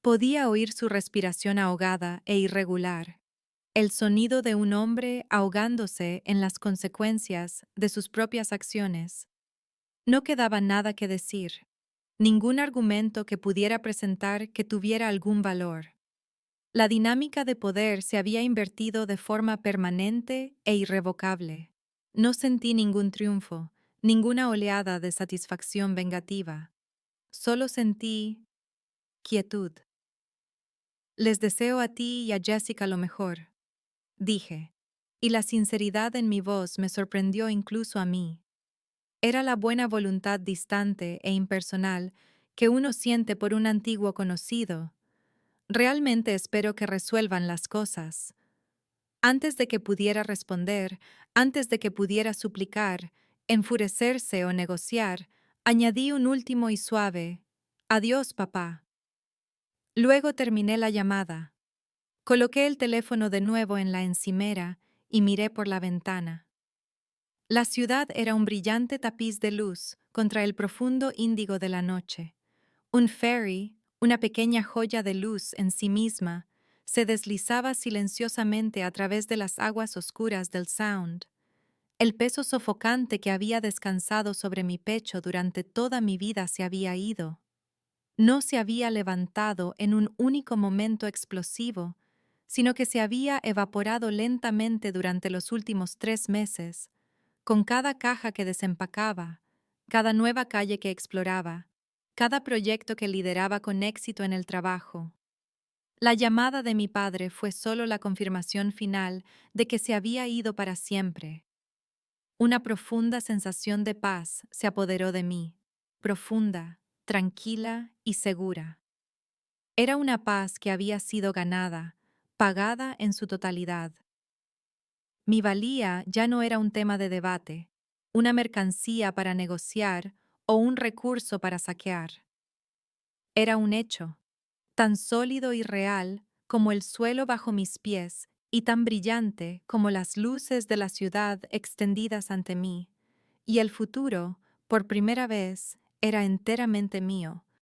S1: Podía oír su respiración ahogada e irregular, el sonido de un hombre ahogándose en las consecuencias de sus propias acciones. No quedaba nada que decir, ningún argumento que pudiera presentar que tuviera algún valor. La dinámica de poder se había invertido de forma permanente e irrevocable. No sentí ningún triunfo, ninguna oleada de satisfacción vengativa. Solo sentí quietud. Les deseo a ti y a Jessica lo mejor, dije, y la sinceridad en mi voz me sorprendió incluso a mí. Era la buena voluntad distante e impersonal que uno siente por un antiguo conocido. Realmente espero que resuelvan las cosas. Antes de que pudiera responder, antes de que pudiera suplicar, enfurecerse o negociar, añadí un último y suave, «Adiós, papá». Luego terminé la llamada. Coloqué el teléfono de nuevo en la encimera y miré por la ventana. La ciudad era un brillante tapiz de luz contra el profundo índigo de la noche. Un ferry, una pequeña joya de luz en sí misma, se deslizaba silenciosamente a través de las aguas oscuras del Sound. El peso sofocante que había descansado sobre mi pecho durante toda mi vida se había ido. No se había levantado en un único momento explosivo, sino que se había evaporado lentamente durante los últimos 3 meses, con cada caja que desempacaba, cada nueva calle que exploraba, cada proyecto que lideraba con éxito en el trabajo. La llamada de mi padre fue solo la confirmación final de que se había ido para siempre. Una profunda sensación de paz se apoderó de mí, profunda, tranquila y segura. Era una paz que había sido ganada, pagada en su totalidad. Mi valía ya no era un tema de debate, una mercancía para negociar o un recurso para saquear. Era un hecho, tan sólido y real como el suelo bajo mis pies y tan brillante como las luces de la ciudad extendidas ante mí, y el futuro, por primera vez, era enteramente mío.